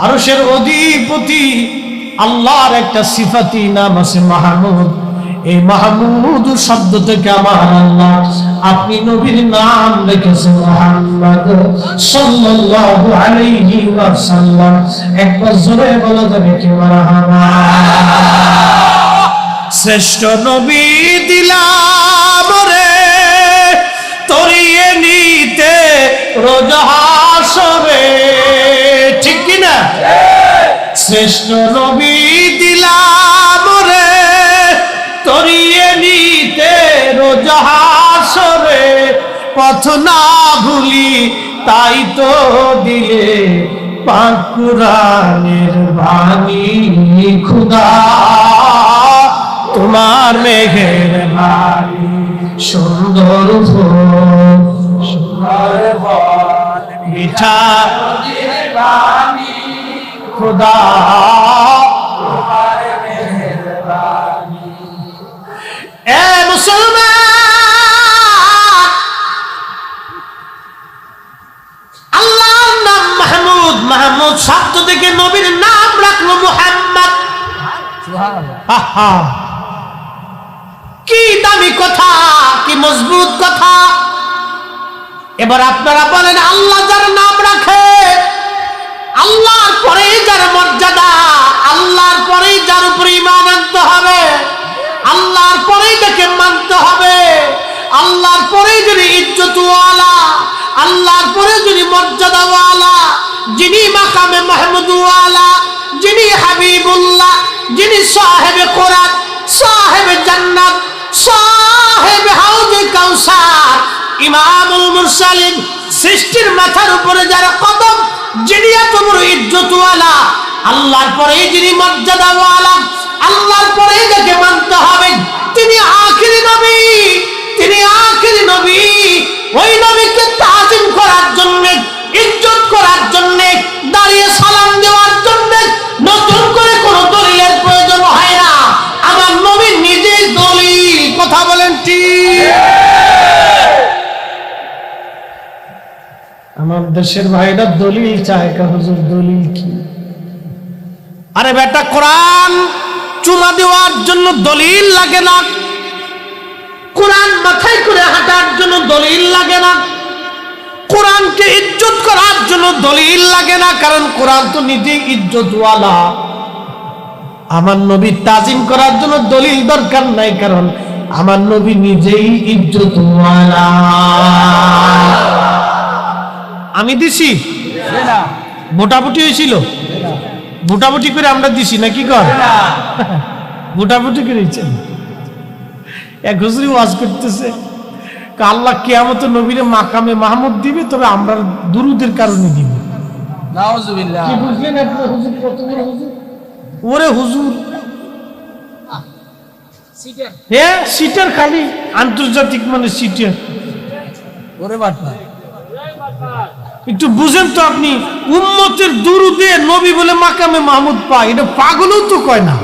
আরশের অধিপতি আল্লাহর একটা সিফাতি নাম আছে মাহমুদ। এই মাহমুদ শব্দ থেকে আমার আল্লাহ আপনি নবীর নাম রেখেছেন মুহাম্মদ সাল্লাল্লাহু আলাইহি ওয়াসাল্লাম। একবার জোরে বলা যাবে কি মারহাবা। শ্রেষ্ঠ নবী দিলাম রে তরিয়ে নিতে রোজ হাসরে, ঠিক কি না? শ্রেষ্ঠ নবী দিলাম রে তরিয়ে নিতে রোজ হাসরে, পথ না ভুলি তাই তো দিলে পাক কুরআনের বাণী খুদা, তোমার মেহেরবানি সুন্দর ফুল সুন্দর বন মিঠা বাণী খুদা, তোমার মেহেরবানি। এ মুসলমান, আল্লাহর নাম মাহমুদ, মাহমুদ শব্দ থেকে নবীর নাম রাখলো মুহাম্মদ। সুবহানাল্লাহ, কি দামি কথা, কি মজবুত কথা। এবার আপনারা বলেন, আল্লাহ যার নাম রাখে, আল্লাহর পরে যার মর্যাদা, আল্লাহর পরে যার উপরে ঈমান আনতে হবে, আল্লাহর পরে যাকে মানতে হবে, আল্লাহর পরে যিনি ইজ্জতওয়ালা, আল্লাহর পরে যিনি মর্যাদাওয়ালা, যিনি মাকামে মাহমুদওয়ালা, যিনি হাবিবুল্লাহ, যিনি সাহেবে কোরআন, সাহেবে জান্নাত, সাহেবে হাউজে কাউসার, ইমামুল মুরসালিন, সৃষ্টির মাথার উপরে যার কদম, যিনি এত বড় ইজ্জতওয়ালা, আল্লাহর পরে যিনি মর্যাদাওয়ালা, আল্লাহর পরে যাকে মানতে হবে, তিনি আখিরি নবী, তিনি আখিরি নবী। ওই নবীকে তাজিম করার জন্য, ইজ্জত করার জন্য, দাঁড়িয়ে সালাম দেওয়ার জন্য নতুন করে কোনো দলিলের প্রয়োজন হয় না। আমার নবী নিজেই দলিল। কথা বলেন ঠিক? আমার দেশের ভাইরা দলিল চায়, হুজুর দলিল কি? আরে বেটা, কোরআন চুমা দেওয়ার জন্য দলিল লাগে না, কোরআন মাথায় করে হাঁটার জন্য দলিল লাগে না, কোরআনকে ইজ্জত করার জন্য দলিল লাগে না, কারণ কোরআন তো নিজেই ইজ্জতওয়ালা। আমার নবী তাজিম করার জন্য দলিল দরকার নাই, কারণ আমার নবী নিজেই ইজ্জতওয়ালা। আমি দিছি না, ভোটাভুটি হয়েছিল, ভোটাভুটি করে আমরা দিছি না, কি কর ভোটাভুটি করেছেন। এক হুজুরি ওয়াজ করতেছে, আল্লাহ কিয়ামতে নবীরে মাকামে মাহমুদ দিবে, তবে আমরা দুরুদের কারণে দিব। নাউজুবিল্লাহ। কি বুঝলেন আপনি? হুজুর কত বড় হুজুর! ওরে হুজুর, সিটার, হ্যাঁ সিটার, খালি আন্তর্জাতিক মানে সিটার। ওরে বাটনা, একটু বুঝেন তো আপনি, উম্মতের দুরুদে নবী বলে মাকামে মাহমুদ পায়, এটা পাগলও তো কয় না।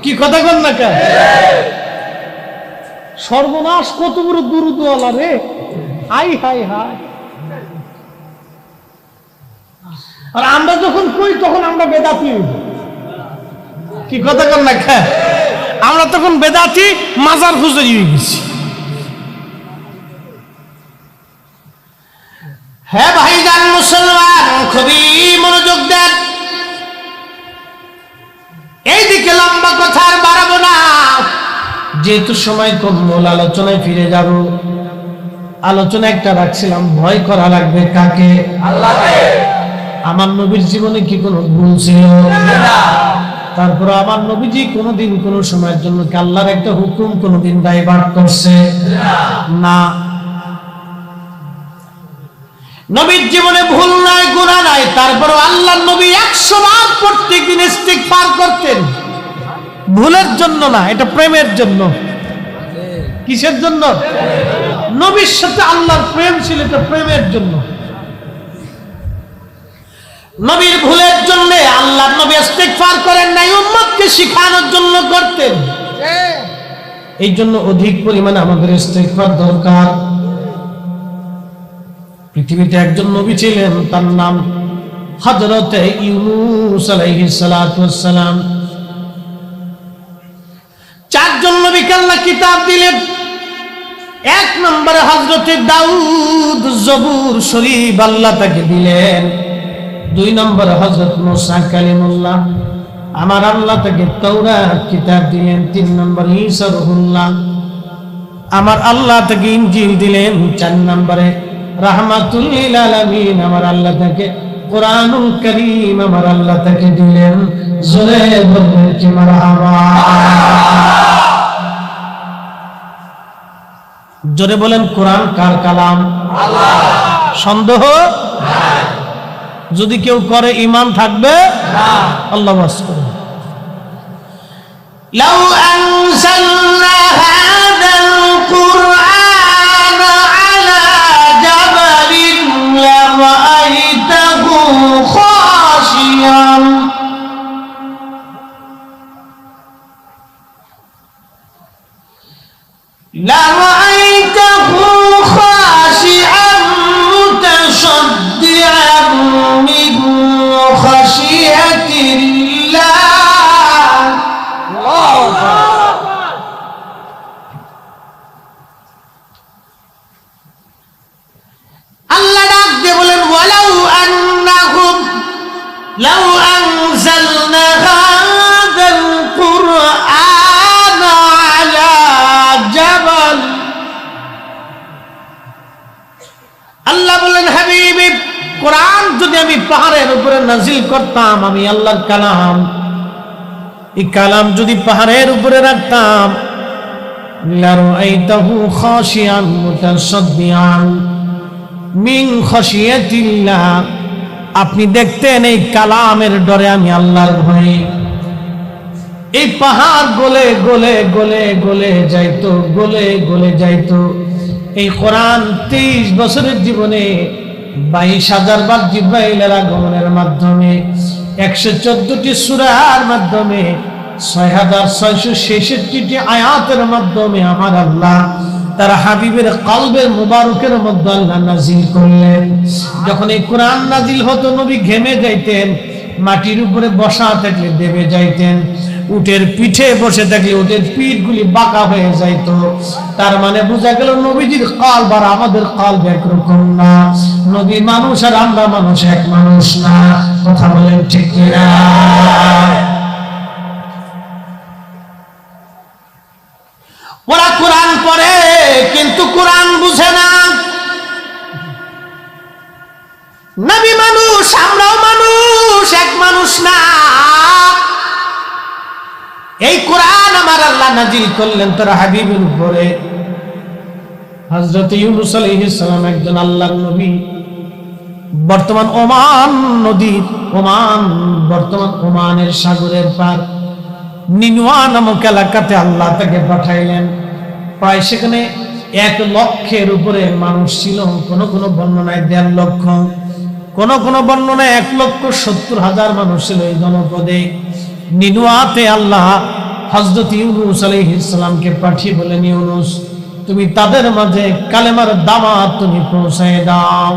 কি কথা কন না কেন? সর্বনাশ, কত বড় দুরুদওয়ালা রে! High high high. আর আমরা যখন কই তখন আমরা বেদাতি হইব। কি কথা কন না কেন? আমরা তখন বেদাতি, মাজার খুঁজে হয়ে গেছি। হ্যাঁ ভাইজান মুসলমান, খুবই মনোযোগ দেন। এইদিকে লম্বা কথা আর বাড়াবো না, যেহেতু সময় কম, মূল আলোচনায় ফিরে যাব। আলোচনা একটা রাখছিলাম, ভয় করা লাগবে কাকে? আল্লাহকে। আমার নবীর জীবনে কি কোনো ভুল ছিল? না। তারপর আমার নবীজি কোনোদিন কোনো সময়ের জন্য কি আল্লাহর একটা হুকুম কোনোদিন ডাইভার্ট করছে? না। নবীর জীবনে ভুল নাই, গুনাহ নাই, তারপরও আল্লাহর নবী 100 বার প্রত্যেকদিন ইস্তিগফার করতেন। ভুলের জন্য না, এটা প্রেমের জন্য। কিসের জন্য? নবীর সাথে আল্লাহর প্রেম ছিল, এটা প্রেমের জন্য। নবীর ভুলের জন্য আল্লাহর নবী ইস্তিগফার করেন নাই, উম্মতকে শিখানোর জন্য করতেন। এই জন্য অধিক পরিমাণে আমাদের ইস্তিগফার দরকার। পৃথিবীতে একজন নবী ছিলেন, তার নাম হযরতে ইউনূস আলাইহিস সালাতু ওয়াস সালাম। চারজন নবীকে আল্লাহ কিতাব দিলেন। এক নম্বরে হযরতে দাউদ জবুর শরীফ আল্লাহ তাকে দিলেন। দুই নম্বরে হযরত মুসা কালিমুল্লাহ, আমার আল্লাহ তাকে তাওরাত কিতাব দিলেন। তিন নম্বরে ঈসা রূহুল্লাহ, আমার আল্লাহ তাকে ইনজিল দিলেন। চার নম্বরে রাহমাতুল লিল আলামিন, আমার আল্লাহ তাকে কুরআনুল কারীম আমার আল্লাহ তাকে দিলেন। জোরে বলবেন কি মারহাবা। জোরে বলেন কোরআন কার কালাম? আল্লাহ। সন্দেহ যদি কেউ করে ঈমান থাকবে না। আল্লাহ ওয়াস করে লাউ আনজালনা হাদাল কুরআন আলা জাবালিন লারাআইতাহু খাশিয়ান لرأيته خاشعا متصدعا من خشية الله আল্লাহ ডাক দিয়ে বলেন ওয়ালাউ আন্নাহুম লাউ আনজালনা হাযাল কুরআন আলা জাবাল। আল্লাহ বলেন হাবিবি, কোরআন যদি আমি পাহাড়ের উপরে নাজিল করতাম, আমি আল্লাহর কালাম, এই কালাম যদি পাহাড়ের উপরে রাখতাম, লারাআইতাহু খাশিয়ান মুতাসাদ্দিআন মিন খাশিয়াতিল্লাহ, আপনি দেখতেন এই কালামের ডরে আমি আল্লাহর ভয়ে এই পাহাড় গলে গলে গলে গলে যাইতো, গলে গলে যাইতো। এই কোরআন 23 বছরের জীবনে 22,000 বার জিবরাইলের আগমনের মাধ্যমে 114টি সূরার মাধ্যমে 6,666টি আয়াতের মাধ্যমে আমার আল্লাহ তার হাবিবের কলবের মুবারকের মধ্যে আল্লাহ নাজিল করলেন। যখন এই কোরআন নাজিল হতো, নবী ঘেমে যাইতেন, মাটির উপরে বসা থাকলে দেবে যাইতেন, উটের পিঠে বসে থাকলে উটের পিঠগুলি বাঁকা হয়ে যাইত। তার মানে বোঝা গেল নবীজির কলব আর আমাদের কলব একরকম না। নবী মানুষ আর আমরা মানুষ এক মানুষ না। কথা বলেন ঠিক কিনা? ওরা কোরআন পড়ে কিন্তু কোরআন বুঝে না। নবী মানুষ, আমরাও মানুষ, এক মানুষ না। এই কোরআন আমার আল্লাহ নাজিল করলেন তার হাবিবের উপরে। হযরত ইউনূস আলাইহিস সালাম একজন আল্লাহর নবী। বর্তমান ওমান নদীর বর্তমান ওমানের সাগরের পার নিনুয়া নামক এলাকাতে আল্লাহ তাকে পাঠাইলেন। প্রায় সেখানে 1 লক্ষের উপরে মানুষ ছিল। কোন কোন বর্ণনায় 1.5 লক্ষ, কোন কোন বর্ণনায় 1,70,000 মানুষ ছিল এই জনপদে। নিনুয়াতে আল্লাহ হযরত ইউনূস আলাইহিস সালামকে পাঠিয়ে বলেন, ইউনূস তুমি তাদের মাঝে কালেমার দাওয়াত তুমি পৌঁছায় দাও।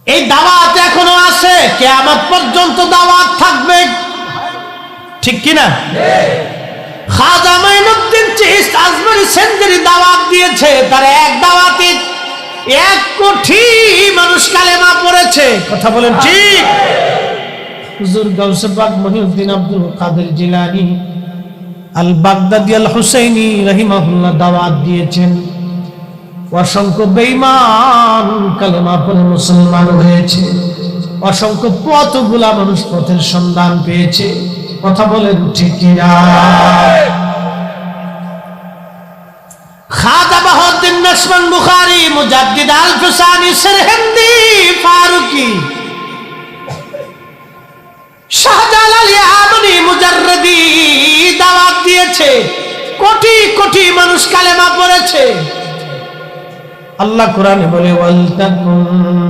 এই দাওয়াত এখনো আছে, কিয়ামত পর্যন্ত দাওয়াত থাকবে। ঠিক কি না? খাজা মাইনুদ্দিন চিশতি আজমেরি সেন্দারি দাওয়াত দিয়েছে, তার এক দাওয়াতে 1 কোটি মানুষ কালেমা পড়েছে। কথা বলেন ঠিক? হুজুর গাউসে পাক মহিউদ্দিন আব্দুল কাদের জিলানী আল বাগদাদি আল হুসাইনি রাহিমাহুল্লাহ দাওয়াত দিয়েছেন। অসংখ্য বেঈমান কালেমা পড়ে মুসলমান হয়েছে। অসংখ্য পথগুলা মানুষ পথের সন্ধান পেয়েছে। কথা বলেন ঠিক কিনা? খাজা বাহাউদ্দিন নশবন বুখারী, মুজাদ্দিদ আল ফিসানি, সিরহিন্দি, ফারুকি, শাহজালাল ইয়ামানি, মুজাররদি দাওয়াত দিয়েছে। কোটি কোটি মানুষ কালেমা পড়েছে। আল্লাহ কোরআনে বলে, ওয়ালতাকুম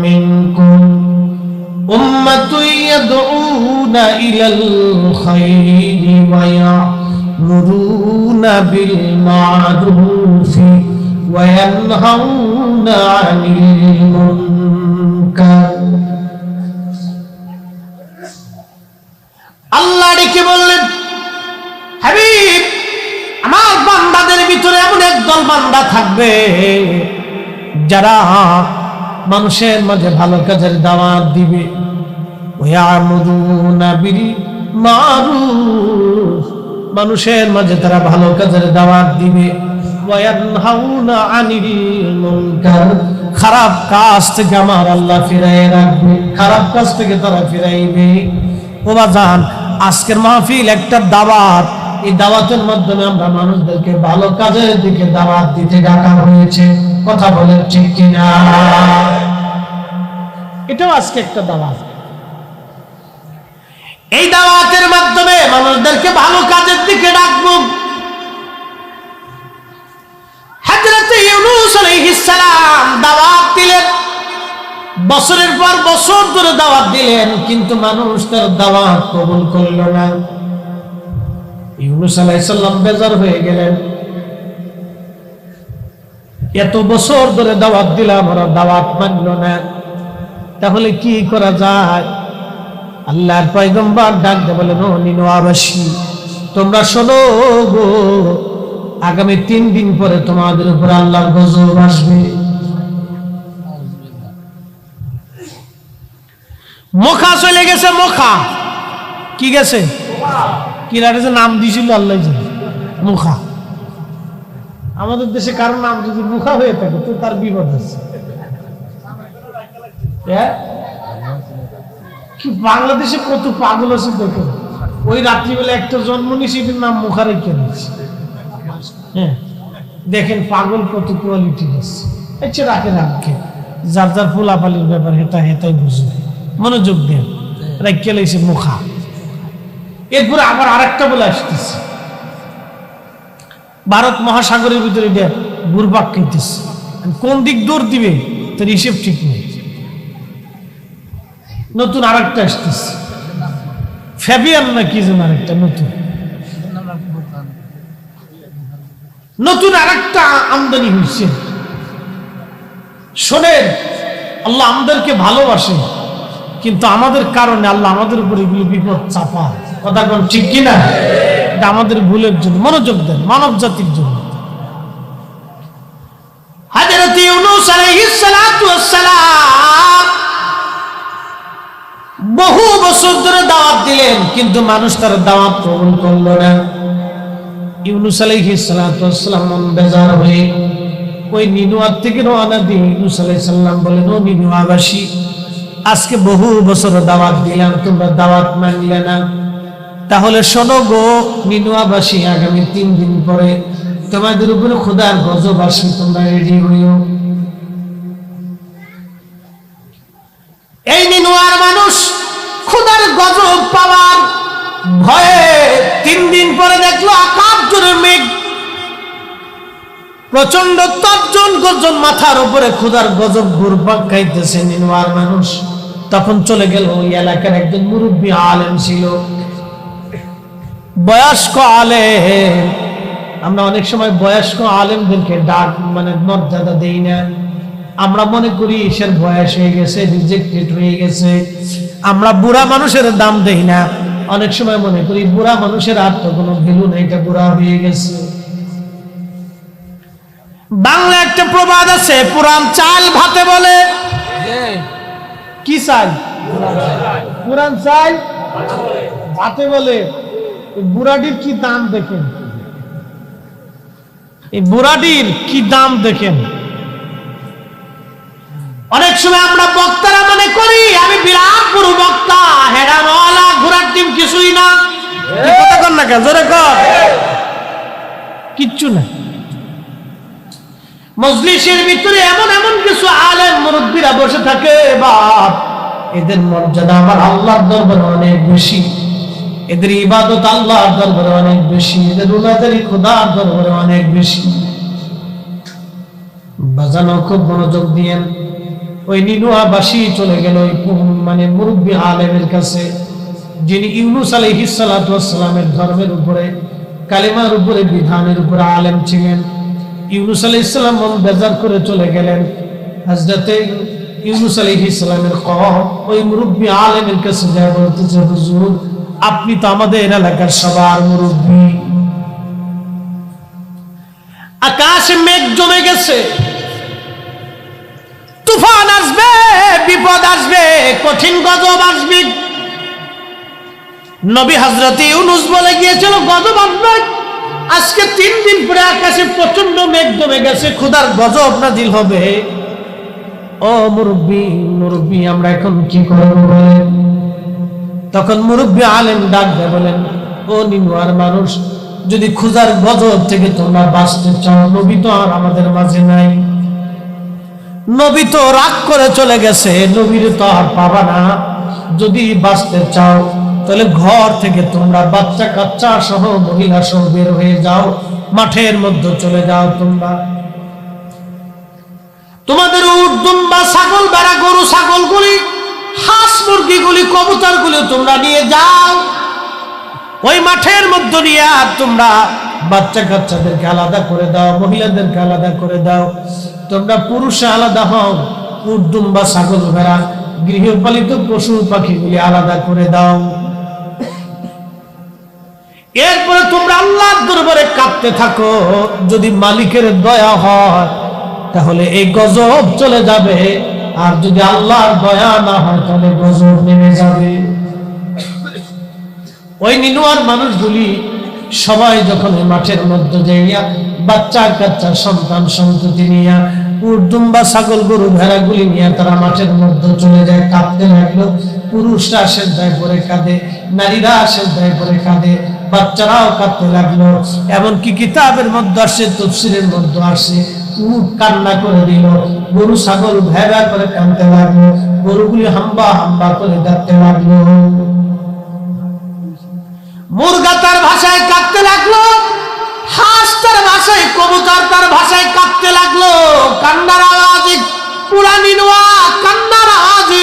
মিনকুম উম্মাতুন ইয়াদউনা ইলাল খায়রি ওয়া ইয়ামুরুনা বিল মা'রুফি ওয়া ইয়ানহাউনা আনিল মুনকার। আল্লাহ ডেকে বললেন, হাবিব, আমার বান্দাদের ভিতরে এমন একদল বান্দা থাকবে যারা মানুষের মাঝে ভালো কাজের দাওয়াত দিবে, ওয়ায়ামুরুনা বিল মারুফ, মানুষের মাঝে তারা ভালো কাজের দাওয়াত দিবে, ওয়ায়ানহাউনা আনিল মুনকার, খারাপ কাজ থেকে আমার আল্লাহ ফিরায় রাখবে, খারাপ কাজ থেকে তারা ফিরাইবে। ও বাজান, আজকের মাহফিল একটা দাওয়াত, এই দাওয়াতের মাধ্যমে আমরা মানুষদেরকে ভালো কাজের দিকে দাওয়াত দিতে ডাকা হয়েছে। কথা বলেন ঠিক কিনা? এটাও আজকে একটা দাওয়াত। এই দাওয়াতের মাধ্যমে মানুষদেরকে ভালো কাজের দিকে ডাকবো। হযরত ইউনূস আলাইহিস সালাম দাওয়াত দিলেন, বছরের পর বছর ধরে দাওয়াত দিলেন, কিন্তু মানুষ তার দাওয়াত কবুল করল না। ইউনূস আলাইহিস সালাম বেজার হয়ে গেলেন, এত বছর ধরে দাওয়াত দিলাম, ওরা দাওয়াত মানল না, তাহলে কি করা যায়? আল্লাহর পয়গম্বর ডাক দিয়ে বলেন, ও নিনওয়াবাসী, তোমরা শোনো গো, আগামী 3 দিন পরে তোমাদের উপর আল্লাহর গজব আসবে। মুখা চলে গেছে, মুখা কি গেছে, কি রাখে নাম দিয়েছিল আল্লাহ জানে, মুখা। আমাদের দেশে কারো নাম যদি মুখা হয়ে থাকে তো তার বিপদ আছে। কি বাংলাদেশে কত পাগল আছে দেখো, ওই রাত্রিবেলা একটা জন্ম নিশির নাম মুখা রেখে দিচ্ছে। হ্যাঁ, দেখেন পাগল কত কোয়ালিটি আছে। আচ্ছা রাখে রাখে, যার যার ফুলাফালির ব্যাপার হেতাই বুঝবে, মনোযোগ দেন, রেখে লাইছে মুখা। এরপরে আবার আরেকটা বলে আসতেছে, ভারত মহাসাগরের ভিতরে ঘুরপাক খাইতেছে, কোন দিক দৌড় দিবে তার হিসেব ঠিক নেই। নতুন আরেকটা আসতেছে, ফ্যাবিয়ান না কি যেন আরেকটা নতুন আরেকটা আমদানি হয়েছে। শোনেন, আল্লাহ আমাদেরকে ভালোবাসে, কিন্তু আমাদের কারণে আল্লাহ আমাদের উপর এগুলো বিপদ চাপা। কথা কোন ঠিক কিনা? এটা আমাদের ভুলের জন্য। মনোযোগ দেন, মানব জাতির জন্য। হযরত ইউনূস আলাইহিস সালাতু ওয়াস সালাম বহু বছর ধরে দাওয়াত দিলেন, কিন্তু মানুষ তার দাওয়াত কবুল করল না। ইউনূস আলাইহিস সালাতু ওয়াস সালাম বেজার হয়ে ওই নিনুয়া থেকে রওনা দিয়ে ইউনূস আলাইহিস সালাম বলেন, ও নিনুয়াবাসী, আজকে বহু বছর দাওয়াত দিলাম, তোমরা দাওয়াত মানলে না, তাহলে শোনো গো নিনুয়াবাসী, আগামী 3 দিন পরে তোমাদের উপরে খোদার গজব আসবে, তোমরা রেডি হইও। এই নিনুয়ার মানুষ খোদার গজব পাওয়ার ভয়ে 3 দিন পরে দেখলো আকাশ জুড়ে মেঘ, প্রচন্ড তর্জন গর্জন, মাথার উপরে খোদার গজব ঘুরপাক খাইতেছে। নিনুয়ার মানুষ তখন চলে গেল ওই এলাকার একজন মুরব্বী আলেম ছিল, বয়স্ক আলেম। আমরা অনেক সময় বয়স্ক আলেমদেরকে ডাক মানে মর্যাদা দেই না, আমরা মনে করি এর বয়স হয়ে গেছে, রিজেক্টেড হয়ে গেছে। আমরা বুড়া মানুষের দাম দেই না, অনেক সময় মনে করি বুড়া মানুষের আর তো কোনো ভ্যালু নেই, এটা বুড়া হয়ে গেছে। বাংলা একটা প্রবাদ আছে, পুরান চাল ভাতে বলে। কি চাল? পুরান চাল ভাতে বলে। বুড়াটির কি দাম দেখেন, এই বুড়াটির কি দাম দেখেন। অনেক সময় আমরা বক্তারা মনে করি আমি বিরাট বড় বক্তা, হেরানওয়ালা, ঘোড়ার ডিম কিছুই না। কথা কর না কেন, জোরে কর। কিচ্ছু না। মজলিসের ভিতরে এমন এমন কিছু আলেম মুরব্বীরা বসে থাকে, বাপ এদের মর্যাদা আমার আল্লাহর দরবারে অনেক বেশি, এদের ইবাদত আল্লাহর দরবারে অনেক বেশি, এদের উনাদের খোদার দরবারে অনেক বেশি। বাজানো খুব মনোযোগ দিয়েন। ওই নিনুয়াবাসী চলে গেল ওই মানে মুরব্বী আলেমের কাছে, যিনি ইউনূস আলাইহিস সালাতু ওয়াস সালামের ধর্মের উপরে, কালিমার উপরে, বিধানের উপরে আলেম ছিলেন। ইউনূস আলাইহিস সালাম মন বেজার করে চলে গেলেন। হযরতে ইউনূস আলাইহিস সালামের কওম ওই মুরব্বি আলেমের কাছে যায় বলতেছে, হুজুর আপনি তো আমাদের এলাকার সবার মুরব্বি, আকাশে মেঘ জমে গেছে, তুফান আসবে, বিপদ আসবে, কঠিন গজব আসবে। নবী হযরত ইউনূস বলে গিয়েছিল গজব আসবে, আজকে 3 দিন পরে আকাশে প্রচন্ড মেঘ জমে গেছে, খোদার গজব নাজিল হবে। ও মুরব্বি আমরা এখন কি করব বলেন? তখন মুরব্বি আলেম ডাক দেয় বলেন, ও নিনুয়ার মানুষ, যদি খোদার গজব থেকে তোমরা বাঁচতে চাও, নবী তো আর আমাদের মাঝে নাই, নবী তো রাগ করে চলে গেছে, নবীর তো আর পাবা না। যদি বাঁচতে চাও তাহলে ঘর থেকে তোমরা বাচ্চা কাচ্চা সহ মহিলা সহ বের হয়ে যাও, মাঠের মধ্যে চলে যাও। তোমরা তোমাদের উট দুম্বা ছাগল ভেড়া গরু ছাগলগুলি হাঁস মুরগিগুলি কবুতরগুলি তোমরা নিয়ে যাও, ওই মাঠের মধ্যে নিয়ে তোমরা বাচ্চা কাচ্চাদেরকে আলাদা করে দাও, মহিলাদেরকে আলাদা করে দাও, তোমরা পুরুষে আলাদা হও, উট দুম্বা ছাগল ভেড়া গৃহপালিত পশু পাখিগুলি আলাদা করে দাও। এরপরে তোমরা আল্লাহর দরবারে কাঁদতে থাকো, যদি মালিকের দয়া হয় তাহলে এই গজব চলে যাবে, আর যদি আল্লাহর দয়া না হয় তাহলে গজব নেমে যাবে। ওই নিনুয়ার মানুষগুলি সবাই যখন মাঠের মধ্যে যাইয়া বাচ্চা কাচ্চা সন্তান সন্ততি নিয়ে উট দুম্বা ছাগল গরু ভেড়াগুলি নিয়ে তারা মাঠের মধ্যে চলে যায়, কাঁদতে লাগলো। পুরুষরা সেজদায় পড়ে কাঁদে, নারীরা সেজদায় পড়ে কাঁদে, বাচ্চারাও কাঁদতে লাগলো। এমনকি কিতাবের মধ্যে আসে, তাফসীরের মধ্যে আসে, উট কান্না করে দিল, গরু ছাগল ভেড়া করে কাঁদতে লাগলো, গরুগুলি হাম্বা হাম্বা করে কাঁদতে লাগলো, মুরগা তার ভাষায় কাঁদতে লাগলো, হাঁস তার ভাষায়, কবুতর তার ভাষায় কাঁদতে লাগলো। কান্নার আওয়াজে পুরা নিনুয়া কান্নার আওয়াজে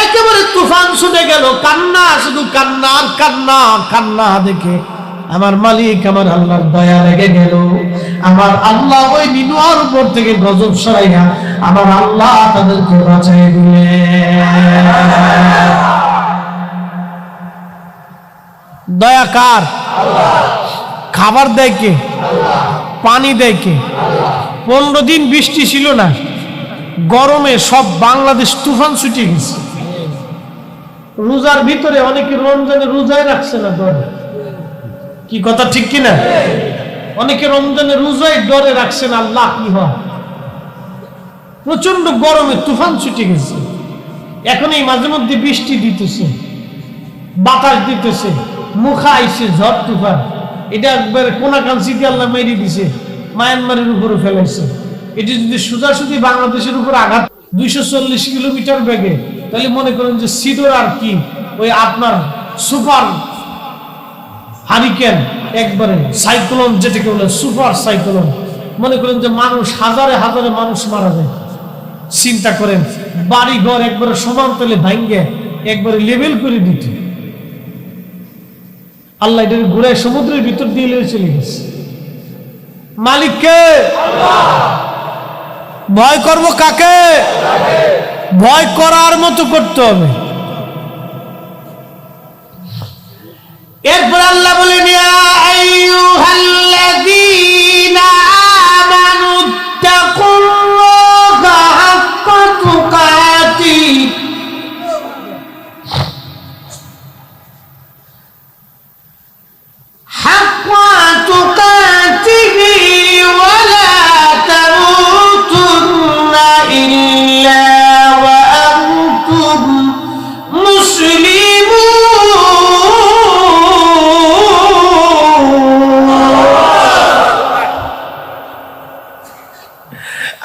একেবারে তুফান ছুটে গেল, কান্না, শুধু কান্নার কান্না। কান্না দেখে আমার মালিক আমার আল্লাহর দয়া লেগে গেল। আমার আল্লাহ ওই নিনুয়ার উপর থেকে গজব সরাইয়া আমার আল্লাহ তাদেরকে বাঁচাই দিলেন। দয়া কার? খাবার দেয় কে? পানি দেয় কে? 15 দিন বৃষ্টি ছিল না, গরমে সব বাংলাদেশ তুফান ছুটে গেছে। রোজার ভিতরে অনেকে রমজানে রোজায় রাখছে না ডরে, কি কথা ঠিক কিনা? অনেকে রমজানে রোজায় ডরে রাখছে না, আল্লাহ কি হয়। প্রচন্ড গরমে তুফান ছুটে গেছে। এখন এই মাঝে মধ্যে বৃষ্টি দিতেছে, বাতাস দিতেছে, মুখা আইছে ঝড় তুফান, এটা একবার কোনাকাঞ্চিতে আল্লাহ মেরে দিছে, মায়ানমারের উপরে ফেলাইছে। এটি যদি সোজাসুজি বাংলাদেশের উপর আঘাত 240 কিলোমিটার বেগে, তাহলে মনে করেন যে সিডোর আর কি ওই আপনার সুপার হারিকেন, একবারে সাইক্লোন, যেটাকে বলে সুপার সাইক্লোন। মনে করেন যে মানুষ হাজারে হাজারে মানুষ মারা যায়। চিন্তা করেন, বাড়ি ঘর একবারে সমান তলে ভাঙ্গে একবারে লেভেল করে দিত। আল্লাহ এটাকে ঘুরে সমুদ্রের ভিতর দিয়ে চলে গেছে। মালিককে ভয় করব কাকে? ভয় করার মতো করতে হবে। এরপর আল্লাহ বলেন, ইয়া আইয়ুহাল্লাযীনা আমানু তাকুল্লাহা হাক্কা তুকাতিহি হাক্কা তুকাতিহি ওয়া লা তামুতুন্না ইল্লা ওয়া আনতুম মুসলিমুন।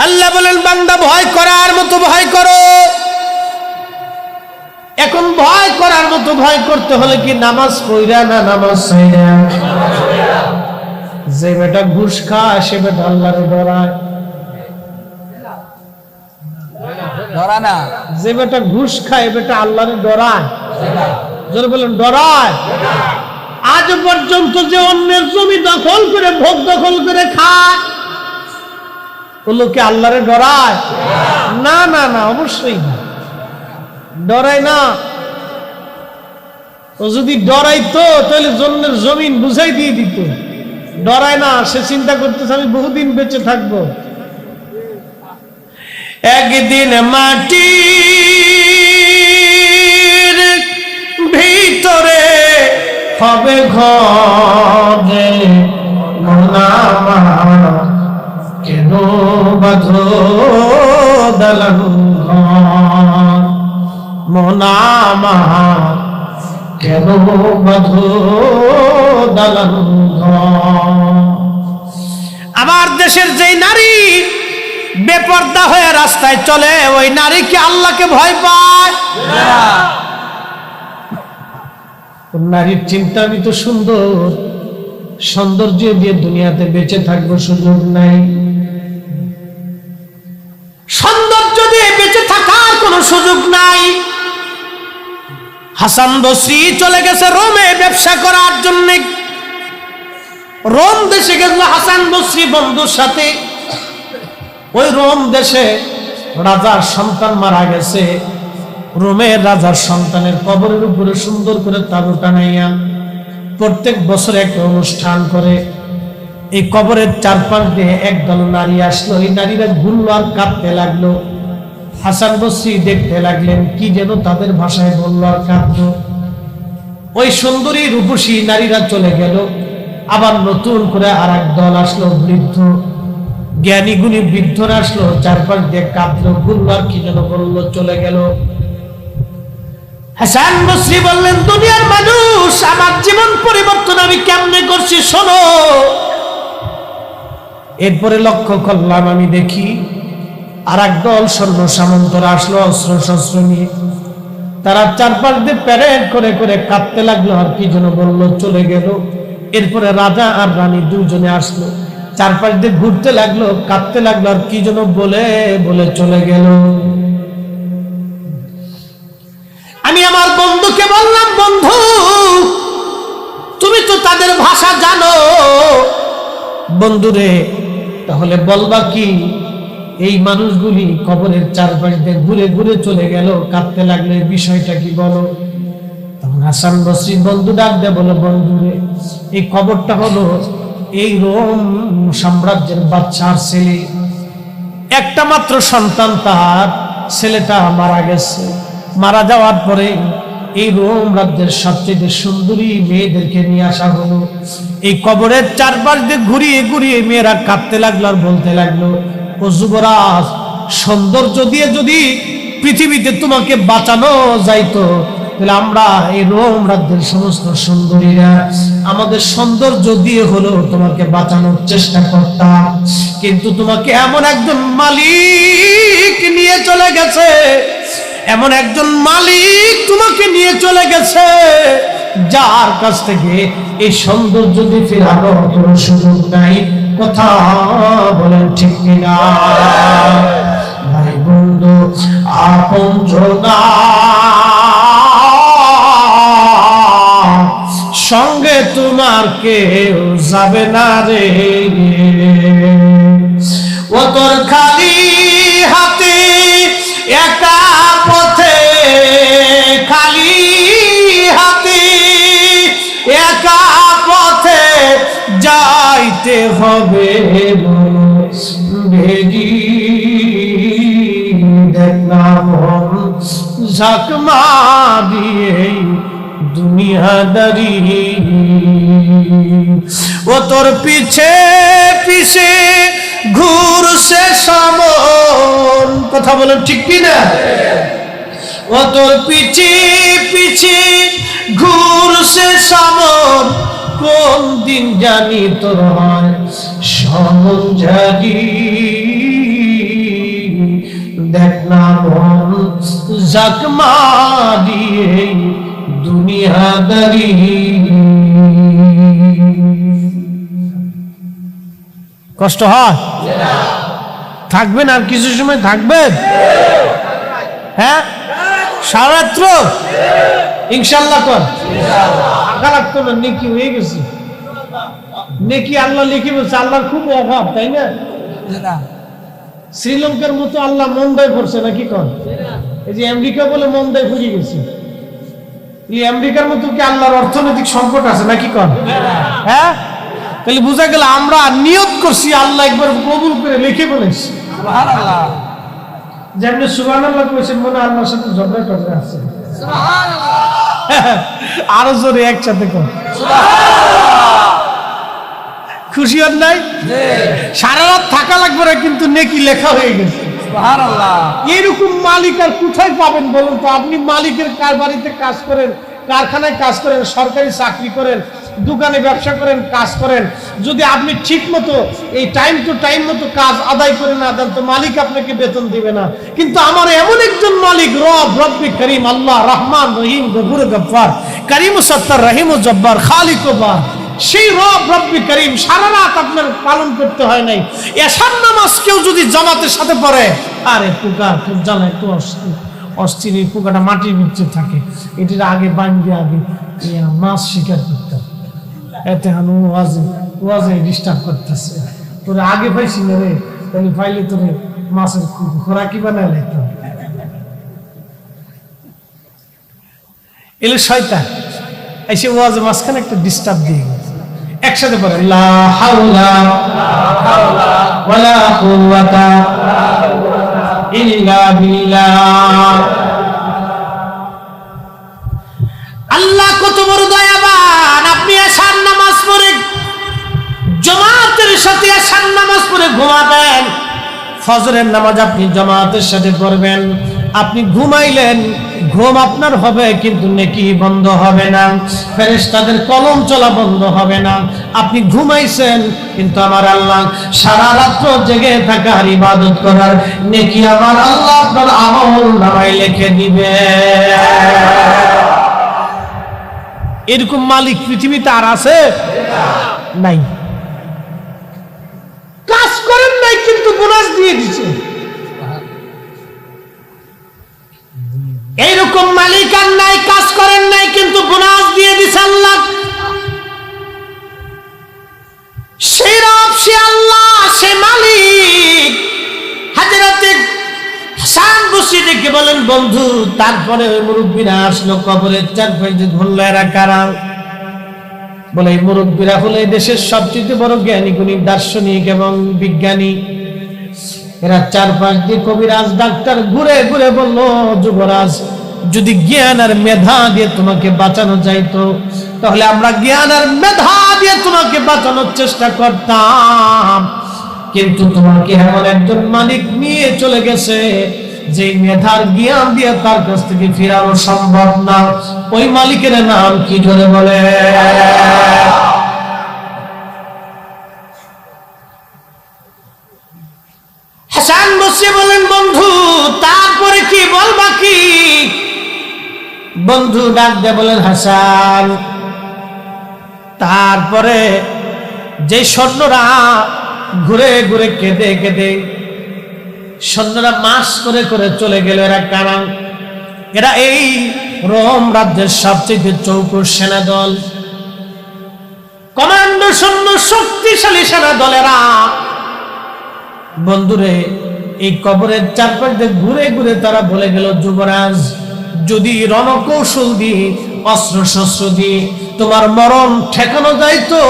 আল্লাহ বলেন, বান্দা ভয় করার মতো ভয় করো। এখন ভয় করার মতো ভয় করতে হলে কি নামাজ পড়া না নামাজ ছাইরা? যে বেটা ঘুষ খায় সে বেটা আল্লাহরে ডরায়, ধরা না। যে বেটা ঘুষ খায় বেটা আল্লাহরে ডরায়। জোরে বলেন, ডরায়। আজ পর্যন্ত যে অন্যের জমি দখল করে ভোগ দখল করে খায়, ও লোকে আল্লাহরে ডরায়? না না না, অবশ্যই না, ডরায় না। ও যদি ডরাইতো তাহলে জন্মের জমিন বুঝাই দিয়ে দিত। ডরায় না, সে চিন্তা করতেছে আমি বহুদিন বেঁচে থাকবো। একদিন মাটির ভিতরে হবে ঘরে, কেন বাঁধো দালান ঘর, মনামা কেন বাঁধো দালান ঘর। আমার দেশের যেই নারী বেপর্দা হয়ে রাস্তায় চলে, ওই নারী কি আল্লাহকে ভয় পায়? নারীর চিন্তা আমি তো সুন্দর, সৌন্দর্য দিয়ে দুনিয়াতে বেঁচে থাকবো সুযোগ নাই, সৌন্দর্য দিয়ে বেঁচে থাকার কোনো সুযোগ নাই। হাসান বসরি চলে গেছে রোমে ব্যবসা করার জন্য। রোম দেশে গেল হাসান বসরি বন্ধুর সাথে। ওই রোম দেশে রাজার সন্তান মারা গেছে। রোমের রাজার সন্তানের কবরের উপরে সুন্দর করে তাবু টানাইয়া প্রত্যেক বছর একটা অনুষ্ঠান করে। এই কবরের চারপাশ দিয়ে একদল নারী আসলো। এই নারীরা ঘুরলো আর কাঁদতে লাগলো। হাসান বসরি দেখতে লাগলেন, কি যেন তাদের ভাষায় বললো আর কাঁদলো। ওই সুন্দরী রূপসী নারীরা চলে গেল। আবার নতুন করে আর এক দল আসলো, বৃদ্ধ জ্ঞানী গুণী বৃদ্ধরা আসলো, চারপাশ দিয়ে কাঁদলো, ঘুরলো আর কি যেন বললো, চলে গেল। হাসান বসরি বললেন, দুনিয়ার মানুষ, আমার জীবন পরিবর্তন আমি কেমনে করছি শোনো। এরপরে লক্ষ্য করলাম, আমি দেখি আর একদল সৈন্য সামন্তরা আসলো অস্ত্র শস্ত্র নিয়ে। তারা চারপাশ দিয়ে প্যারেড করে করে কাঁদতে লাগলো আর কি যেন বললো, চলে গেল। এরপরে রাজা আর রানী দুজনে আসলো, চারপাশ দিয়ে ঘুরতে লাগলো, কাঁদতে লাগলো আর কি যেন বলে বলে চলে গেল। আমি আমার বন্ধুকে বললাম, বন্ধু তুমি তো তাদের ভাষা জানো, বন্ধুরে তাহলে বলবা কি এই মানুষগুলি কবরের চারপাশ দিয়ে ঘুরে ঘুরে চলে গেল, কাঁদতে লাগলে বিষয়টা কি বলো। তখন হাসান বসরি বন্ধু ডাক দেয়, বলো বন্ধুরে এই খবরটা হলো এই রোম সাম্রাজ্যের বাচ্চার ছেলে, একটা মাত্র সন্তান, তার ছেলেটা মারা গেছে। মারা যাওয়ার পরে এই রোম রাজ্যের সবচেয়ে সুন্দরী মেয়েদেরকে নিয়ে আসা হলো। এই কবরের চারপাশ দিয়ে ঘুরিয়ে ঘুরিয়ে মেয়েরা কাঁদতে লাগলো আর বলতে লাগলো, ও যুবরাজ, সৌন্দর্য দিয়ে যদি পৃথিবীতে তোমাকে বাঁচানো যাইতো তাহলে আমরা এই রোম রাজ্যের সমস্ত সুন্দরীরা আমাদের সৌন্দর্য দিয়ে হলো তোমাকে বাঁচানোর চেষ্টা করতাম, কিন্তু তোমাকে এমন একজন মালিক নিয়ে চলে গেছে, এমন একজন মালিক তোমাকে নিয়ে চলে গেছে যার কাছ থেকে এই সৌন্দর্য দিয়ে ফেরানোর কোনো সুযোগ নাই। কথা বলেন ঠিক কিনা? ভাই বন্ধু আপন জনা সঙ্গে তোমার কেউ যাবে না রে, ও তোর খালি হাতে একা পথে, খালি হাতে একা পথে যাইতে হবে বেরি, দেখলাম ঝাঁকমা দিয়ে দুনিয়াদারি, ও তোর পিছে পিছে ঘুরছে সমন। কথা বলেন ঠিক কিনা? ও তোর পিছে পিছে ঘুরছে সমন, কোন দিন জানি তোর হয় সমন জারি, দেখলাম জাকমা দিয়ে দুনিয়াদারি। কষ্ট হয়? থাকবেন আর কিছু সময় থাকবেন? হ্যাঁ, সারাত্র ইনশাল্লাহ কর। আঁকা লাগতো না, নেকি হয়ে গেছে, নেকি আল্লাহ লিখে বলছে। আল্লাহর খুব অভাব, তাই না? শ্রীলঙ্কার মতো আল্লাহ মন্দায় পড়ছে নাকি কন? এই যে আমেরিকা বলে মন্দায় পড়ে গেছে, এই আমেরিকার মতো কি আল্লাহর অর্থনৈতিক সংকট আছে নাকি কন? হ্যাঁ, তাহলে বোঝা গেল আমরা নিয়ত করছি, আল্লাহ একবার কবুল করে লিখে বলেছি। সুবহানাল্লাহ, যেমনি সুবহানাল্লাহ কইছেন মনে আল্লাহর সাথে ঝগড়া টগড়া আছে। সুবহানাল্লাহ, আরো জোরে একসাথে কর খুশি হন নাই? সারা রাত থাকা লাগবে না, কিন্তু নেকি লেখা হয়ে গেছে। সুবহানাল্লাহ, এরকম মালিক আর কোথায় পাবেন বলুন তো? আপনি মালিকের কার বাড়িতে কাজ করেন, কারখানায় কাজ করেন, সরকারি চাকরি করেন, দোকানে ব্যবসা করেন, কাজ করেন, যদি আপনি ঠিক মতো এই টাইম টু টাইম মতো কাজ আদায় করে না দেন, তো মালিক আপনাকে বেতন দিবে না। কিন্তু আমার এমন একজন মালিক, রব্বি করিম, আল্লাহ রহমান রহিম গফুর গফফার, করিম সত্তার, রহিম ও জব্বার, খালিক ও বার, সেই রব্বি করিম সারা রাত আপনার পালন করতে হয় নাই। এশার নামাজ কেউ যদি জামাতের সাথে পড়ে, আরে পোকা খুব জ্বালা, একটু অস্থির, এই পোকাটা মাটির নিচে থাকে, এটির আগে বান্ধে আগে মাছ শিকার করতাম, এতে হানু ওয়াজে ডিস্টার্ব করতেছে, তোরে আগে পাইছি না রে, তাহলে পাইলে তোরে মাছের খোরাকি বানায় লাগতো। এলে শয়তান এসে ওয়াজে মাঝখানে একটা ডিস্টার্ব দিয়ে গেছে। একসাথে পড়ে লা হাওলা ওয়ালা কুওয়াতা ইল্লা বিল্লাহ। আল্লাহ কত বড় দয়াবান! আপনি এশার নামাজ পড়ে জামাতের সাথে এশার নামাজ পড়ে ঘুমাবেন, ফজরের নামাজ আপনি জামাতের সাথে পড়বেন, আপনি ঘুমাইলেন, ঘুম আপনার হবে কিন্তু নেকি বন্ধ হবে না, ফেরেশতাদের কলম চলা বন্ধ হবে না। আপনি ঘুমাইছেন কিন্তু আমার আল্লাহ সারা রাত জেগে থাকার ইবাদত করার নেকি আমার আল্লাহ আপনার আমল নামায় লিখে দিবে। এরকম মালিক পৃথিবীতে আর আছে? নাই। কাজ করেন নাই কিন্তু বোনাস দিয়ে দিচ্ছে, এইরকম মালিক আর নাই। কাজ করেন নাই কিন্তু বোনাস দিয়ে দিছে আল্লাহ। সে রব, সে আল্লাহ, সে মালিক। হযরতে হাসান বসরি ডেকে বলেন, বন্ধু, তারপরে ওই মুরব্বীরা আসলো কবরের চারপাশে ঘুরলো, এরা কারা? বলে এই মুরব্বীরা হলো এই দেশের সবচেয়ে বড় জ্ঞানী গুণী দার্শনিক এবং বিজ্ঞানী। এরা চারপাশ দিয়ে কবিরাজ ডাক্তার ঘুরে ঘুরে বলল, যুবরাজ, যদি জ্ঞান আর মেধা দিয়ে তোমাকে বাঁচানো যাইতো, তাহলে আমরা জ্ঞান আর মেধা দিয়ে তোমাকে বাঁচানোর চেষ্টা করতাম, কিন্তু তোমাকে এমন একজন মালিক নিয়ে চলে গেছে যে মেধার জ্ঞান দিয়ে তার কাছ থেকে ফেরানো সম্ভব না। ওই মালিকের নাম কি ধরে বলে? হাসান বসে বলেন, বন্ধু, তারপরে কি বলবা কি? বন্ধু ডাক দিয়ে বলেন, হাসান, তারপরে যে সৈন্যরা ঘুরে ঘুরে কেঁদে কেঁদে সৈন্যরা মাস করে করে চলে গেল, এরা কারা? এরা এই রোম রাজ্যের সবচেয়ে চৌকস সেনা দল, কমান্ডো সৈন্য, শক্তিশালী সেনা দলেরা। বন্ধুরে, এই কবরের চারপাশ দিয়ে ঘুরে ঘুরে তারা বলে গেল, যুবরাজ, যদি রণকৌশল দিয়ে, অস্ত্র শস্ত্র দিয়ে তোমার মরণ ঠেকানো যাইতো,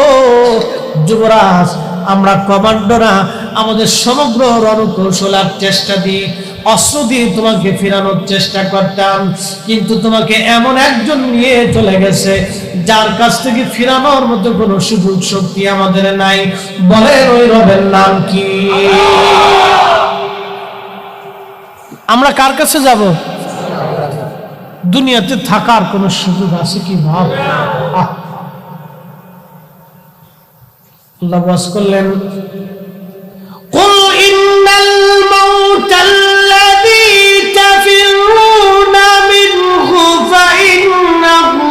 যুবরাজ, আমরা কমান্ডোরা আমাদের সমগ্র রণকৌশল আর চেষ্টা দিয়ে, অস্ত্র দিয়ে তোমাকে ফেরানোর চেষ্টা করতাম, কিন্তু তোমাকে এমন একজন নিয়ে চলে গেছে যার কাছ থেকে ফেরানোর মতো কোনো সুযোগ শক্তি আমাদের নাই। বলেন ওই রবের নাম কি? আমরা কার কাছে যাব? দুনিয়াতে থাকার কোনো সুযোগ আছে কি ভাব? আল্লাহ ওয়াজ করলেন, কুল ইন্নাল মাউতাল্লাযী তাফিরুনা মিনহু ফাইন্নাহু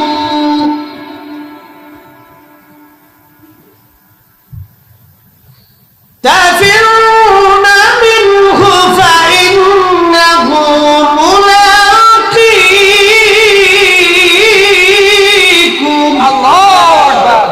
তাফিরুনা মিনহু ফাইন্নাহু মুলাকীকুম। আল্লাহু আকবার।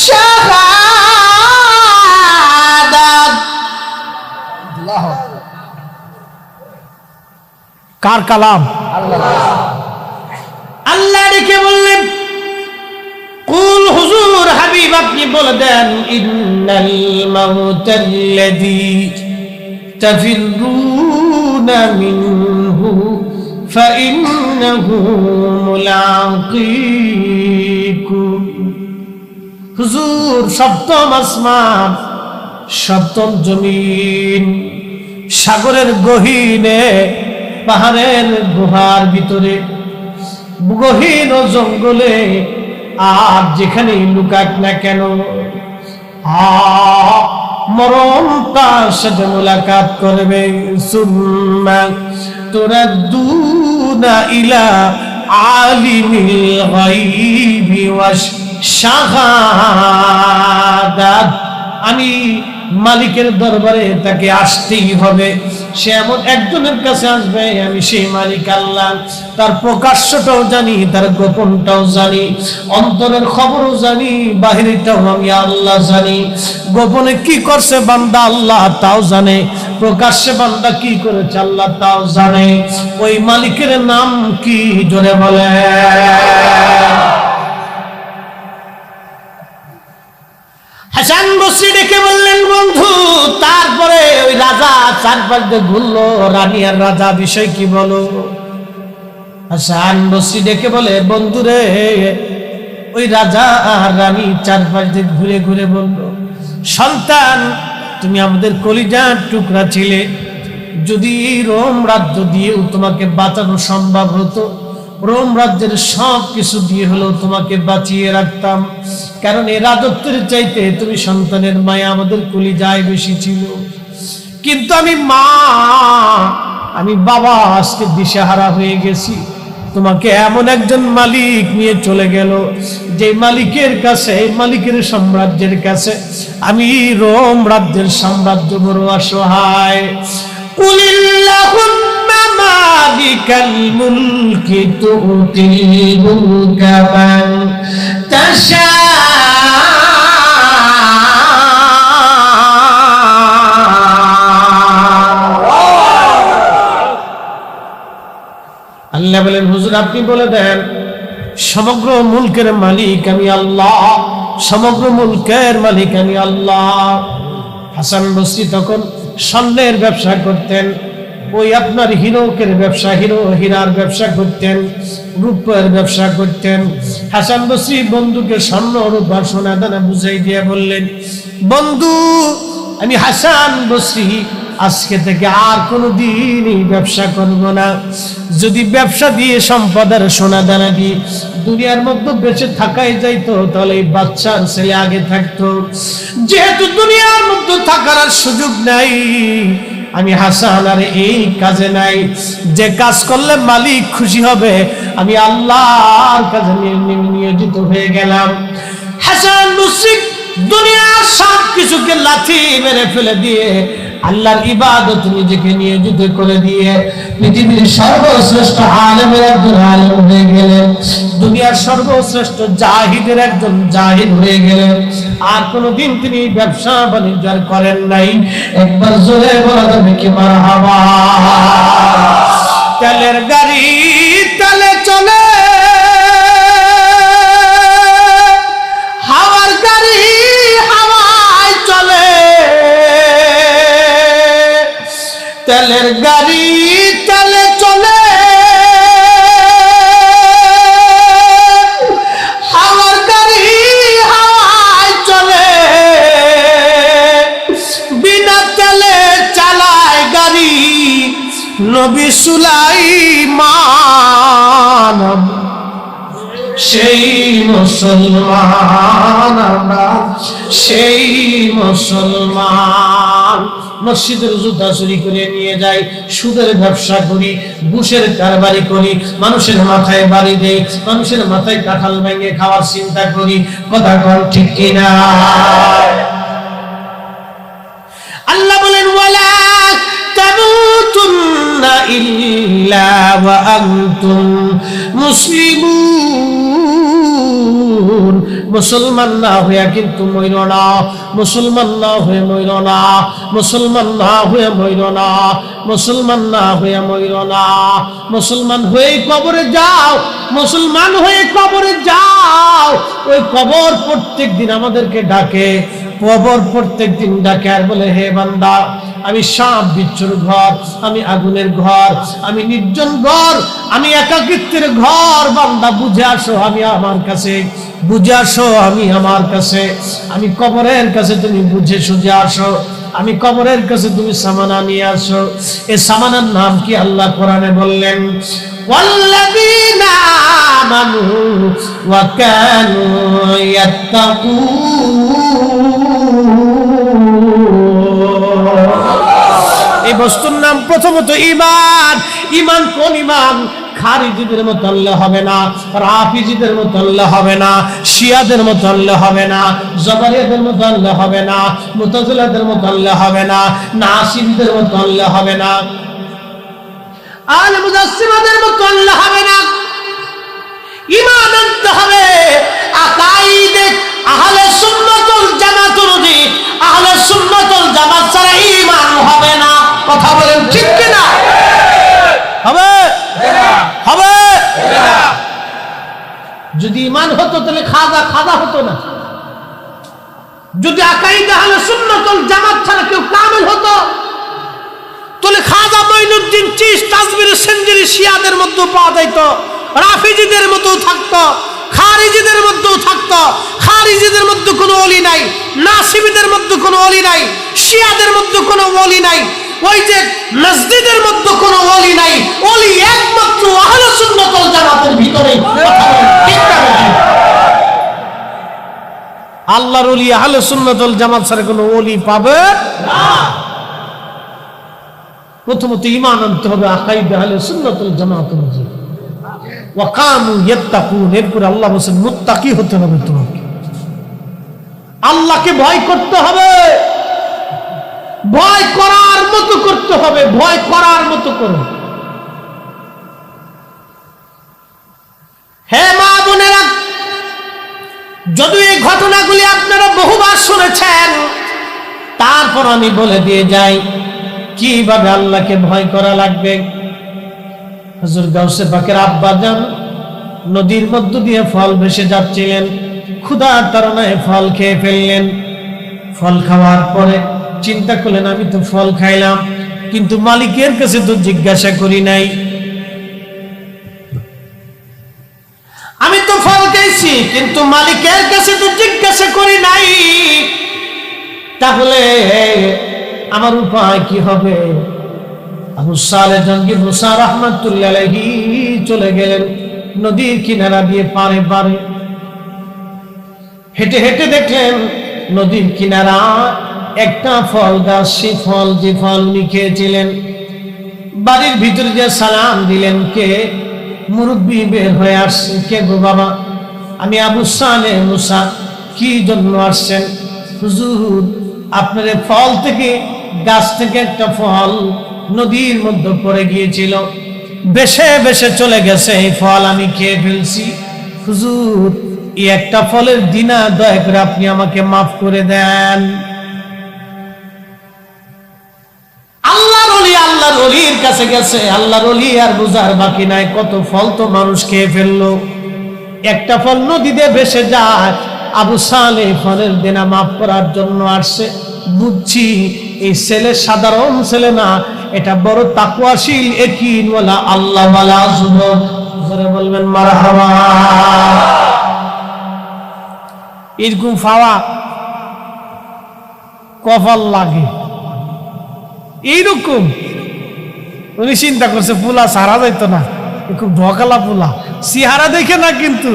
শাহাদাত। কার কালাম? আল্লাহ ডেকে বললেন, কুল হুজুর হাবিব আপনি বলে দেন, ইন্নাল মাউতাল্লাযী তাফিরুনা মিনহু ফাইন্নাহু মুলাকীকুম। হুজুর সপ্তম আসমান, সপ্তম জমিন, সাগরের গহীনে, পাহাড়ের গুহার ভিতরে, গহীন ও জঙ্গলে, আর যেখানে লুকাক না কেন, মরণ তার সাথে মুলাকাত করবে। সুম্মা তুরাদ্দুনা ইলা আলিমিল গায়বি ওয়াশ শাহাদাত। আমি মালিকের দরবারে তাকে আসতেই হবে। সে এমন একজনের কাছে আসবে, আমি সেই মালিক আল্লাহ। তার প্রকাশ্যটাও জানি, তার গোপনটাও জানি, অন্তরের খবরও জানি, বাহিরেটাও আমি আল্লাহ জানি। গোপনে কি করছে বান্দা আল্লাহ তাও জানে, প্রকাশ্যে বান্দা কি করেছে আল্লাহ তাও জানে। ওই মালিকের নাম কি, জোরে বলে। হাসান বসরি ডেকে বললেন, বন্ধু তারপরে ওই রাজা চারপাশ দিয়ে ঘুরলো, রানী আর রাজা বিষয় কি বলো। হাসান বসরি ডেকে বলে, বন্ধুরে ওই রাজা আর রানী চারপাশ দিয়ে ঘুরে ঘুরে বলল, সন্তান তুমি আমাদের কলিজার টুকরা ছিলে, যদি রোম রাজ্য দিয়েও তোমাকে বাঁচানো সম্ভব হতো, রোম রাজ্যের সব কিছু দিয়ে হলেও তোমাকে বাঁচিয়ে রাখতাম, কারণ এই রাজত্বের চাইতে তুমি সন্তানের মায়া আমাদের কলিজায় বেশি ছিল। কিন্তু আমি বাবা আজকে দিশেহারা হয়ে গেছি। তোমাকে এমন একজন মালিক নিয়ে চলে গেল, যে মালিকের কাছে, মালিকের সাম্রাজ্যের কাছে আমি রোম রাজ্যের সাম্রাজ্য বড় অসহায়। কুলিল্লাহুম্মা মালিকাল মুলকি তুতিল মুলকা মান তাশা। আল্লাহ বলেন, হুজুর আপনি বলে দেন, সমগ্র মুলকের মালিক আমি আল্লাহ, সমগ্র মুলকের মালিক আমি আল্লাহ। হাসান বসরি তখন স্বর্ণের ব্যবসা করতেন, ওই আপনার হীরকের ব্যবসা, হীরার ব্যবসা করতেন, রূপের ব্যবসা করতেন। হাসান বসরি বন্ধুকে স্বর্ণ রূপা সোনা দানা বুঝাই দিয়ে বললেন, বন্ধু আমি হাসান বসরি আজকে থেকে আর কোনোদিন এই ব্যবসা করব না। যদি ব্যবসা দিয়ে সম্পদ আর সোনা দানা দিয়ে দুনিয়ার মধ্যে বেঁচে থাকাই যাইতো, তাহলে এই বাচ্চার ছেলে আগে থাকতো। যেহেতু দুনিয়ার মধ্যে থাকার আর সুযোগ নাই, আমি হাসান আর এই কাজে নাই। যে কাজ করলে মালিক খুশি হবে, আমি আল্লাহর কাজে নিয়োজিত হয়ে গেলাম। হাসান বসরি দুনিয়ার সব কিছুকে লাথি মেরে ফেলে দিয়ে আল্লাহর ইবাদত নিজেকে নিয়োজিত করে দিয়ে পৃথিবীর সর্বশ্রেষ্ঠ আলেমের একজন আলেম হয়ে গেলেন, দুনিয়ার সর্বশ্রেষ্ঠ জাহিদের একজন জাহিদ হয়ে গেলেন। আর কোনোদিন তিনি ব্যবসা বাণিজ্য করেন নাই। একবার জোরে বলা যাবে কি মারহাবা। তেলের গাড়ি তেলে চলে, হাওয়ার গাড়ি হাওয়ায় চলে, তেলের গাড়ি তেলে চলে, হাওয়ার গাড়ি হাওয়ায় চলে, বিনা তেলে চালায় গাড়ি নবী সুলাইমান। সেই মুসলমান আমরা, সেই মুসলমান মসজিদের জুতা চুরি করে নিয়ে যাই, সুদের ব্যবসা করি, ঘুষের কারবারি করি, মানুষের মাথায় বাড়ি দেই, মানুষের মাথায় কাঁঠাল ভেঙে খাওয়ার চিন্তা করি। কথা কন ঠিক কিনা? আল্লাহ বলেন, ওয়ালা তামুতুন্না ইল্লা ওয়া আনতুম মুসলিমুন। মুসলমান না হইয়া কিন্তু মইর না, মুসলমান না হয়ে মইর না, মুসলমান না হয়ে মইর না, মুসলমান না হয়ে মইর না। মুসলমান হয়ে কবরে যাও, মুসলমান হয়ে কবরে যাও। ওই কবর প্রত্যেক দিন আমাদেরকে ডাকে, কবর প্রত্যেক দিন ডাকে আর বলে, হে বান্দা, আমি সাপ বিচ্ছুর ঘর, আমি আগুনের ঘর, আমি নির্জন ঘর, আমি একাকিত্বের ঘর। বান্দা বুঝে আসো আমি আমার কাছে, বুঝে আসো আমি আমার কাছে। আমি কবরের কাছে, তুমি বুঝে সুঝে আসো। আমি কবরের কাছে, তুমি সামানা নিয়ে আসো। এই সামানার নাম কি আল্লাহ কোরআনে বললেন, ওয়াল্লাযীনা আমানু ওয়া কানু ইয়াত্তাকুন। এই বস্তুর নাম প্রথমত ঈমান। ঈমান কোন ঈমান? খারিজিদের মতো আল্লাহ হবে না, রাফিজিদের মতো আল্লাহ হবে না, শিয়াদের মতো আল্লাহ হবে না, জবরিয়াদের মতো আল্লাহ হবে না, মুতাজিলাদের মতো আল্লাহ হবে না, নাসিবীদের মতো আল্লাহ হবে না, আলে মুজাসসিমাদের মতো আল্লাহ হবে না। ঈমান আনতে হবে আকাইদে আহলে সুন্নাত ওয়াল জামাত অনুযায়ী। আহলে সুন্নাত ওয়াল জামাত ছাড়া ঈমান হবে না। কথা বলেন ঠিক কি না? হবে হবে। যদি ঈমান হতো তাহলে খাজা হতো না। যদি আকাইদে আহলে সুন্নাত ওয়াল জামাত ছাড়া কেউ কামেল হতো তাহলে খাজা মঈনুদ্দিন চিশতি তাজমির সেনজিরি শিয়াদের মধ্যে পাওয়া যেত, রাফিজিদের মধ্যেও থাকতো, খারিজিদের মধ্যেও থাকতো। খারিজিদের মধ্যে কোনো ওলি নাই, নাসিবীদের মধ্যে কোনো ওলি নাই, শিয়াদের মধ্যে কোনো ওলি নাই, ওই যে নাজদীদের মধ্যে কোনো ওলি নাই। ওলি একমাত্র আহলে সুন্নাত ওয়াল জামাতের ভিতরে। ঠিক না? আল্লাহর ওলি আহলে সুন্নাত ওয়াল জামাত ছাড়া কোনো ওলি পাবে না। প্রথমত ঈমান আনতে হবে আকাইদে আহলে সুন্নাত ওয়াল জামাত অনুযায়ী। ওয়া কানু ইয়াত্তাকুন। এরপর আল্লাহ বলেন মুত্তাকি হতে হবে তোমাকে। আল্লাহকে ভয় করতে হবে, ভয় করার মতো করতে হবে, ভয় করার মতো করো। হে মা বোনেরা, যদিও এই ঘটনাগুলি আপনারা বহুবার শুনেছেন, তারপর আমি বলে দিয়ে যাই কিভাবে আল্লাহকে ভয় করা লাগবে। হুজুর গাউসে পাকের আব্বা যান নদীর মধ্য দিয়ে ফল ভেসে যাচ্ছিলেন, ক্ষুধার তাড়নায় ফল খেয়ে ফেললেন। ফল খাওয়ার পরে চিন্তা করলেন, আমি তো ফল খাইলাম কিন্তু মালিকের কাছে তো জিজ্ঞাসা করি নাই, আমি তো ফল খাইছি কিন্তু মালিকের কাছে তো জিজ্ঞাসা করি নাই, তাহলে আমার উপায় কি হবে? আবু সালেহ জঙ্গির মুসা রাহমাতুল্লাহ আলাইহি চলে গেলেন নদীর কিনারা দিয়ে পারে পারে হেঁটে হেঁটে দেখলেন নদীর কিনারা একটা ফল গাছ। সেই ফল, যে ফল উনি খেয়েছিলেন, বাড়ির ভিতরে যে সালাম দিলেন, কে? মুরব্বী বের হয়ে আসছে। কে গো বাবা? আমি আবু সালেহ মুসা। কি জন্য আসছেন? হুজুর, আপনার ফল থেকে, গাছ থেকে একটা ফল নদীর মধ্যে পড়ে গিয়েছিল, বেশে বেশে চলে গেছে, এই ফল আমি খেয়ে ফেলছি। হুজুর, এই একটা ফলের দিনা দয়া করে আপনি আমাকে মাফ করে দেন। আল্লাহর ওলি আল্লাহর ওলির কাছে গেছে, আল্লাহর ওলি আর বুঝার বাকি নাই, কত ফল তো মানুষ খেয়ে ফেললো, একটা ফল নদীতে ভেসে যায়। আবু সালেহ ফলের দেনা মাফ করার জন্য আসছে। বুঝছি এই ছেলে সাধারণ ছেলে না, এটা বড় তাকওয়াশীল ইয়াকিনওয়ালা আল্লাহওয়ালা যুবক। জোরে বলবেন মারহাবা। এরকম পাওয়া কপাল লাগে। এইরকম উনি চিন্তা করছে, পোলা সারা যাইতো না, খুব ঢকালা পোলা, চেহারা দেখে না। কিন্তু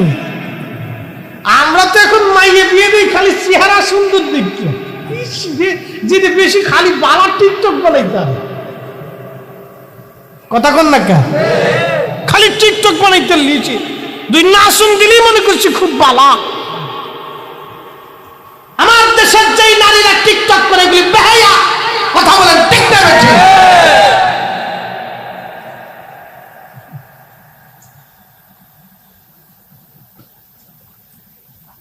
আমরা তো এখন মাইয়ে বিয়ে দিই খালি চেহারা সুন্দর দেখতে, যেটা বেশি খালি বালা টিকটক বানাইতাম। কথা কন না কা? খালি টিকটক বানাইতে লিয়েছি, দুই নাসুম দিলেই মনে করছি খুব বালা। আমার দেশের যেই নারীরা টিকটক করে এগুলি বেহায়া। কথা বলেন ঠিক না?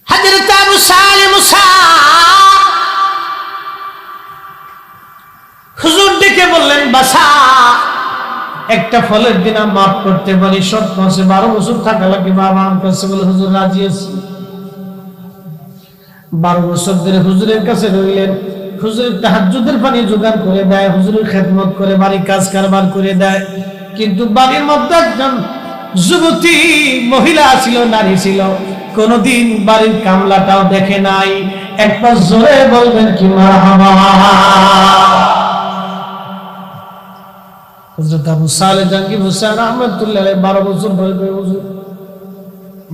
হযরত বাসা একটা ফলের দিন মাফ করতে পারি, শর্ত আছে 12 বছর থাকা লাগে। বাবা আমার কাছে বলে হুজুর রাজি আছি। 12 বছর ধরে হুজুরের কাছে রইলেন। হুজুরের তাহাজ্জুদের পানি জোগাড় করে দেয়, হুজুরের খেদমত করে, বাড়ির কাজ কারবার করে দেয়। কিন্তু বাড়ির মধ্যে একজন যুবতী মহিলা ছিল, নারী ছিল, কোনদিন বাড়ির কামলাটাও দেখে নাই। একবার জোরে বলবেন কি মারহাবা। হযরত আবু সালেহ জাঙ্গি হোসেন রাহমাতুল্লাহ আলাইহি 12 বছর বয়স, হুজুর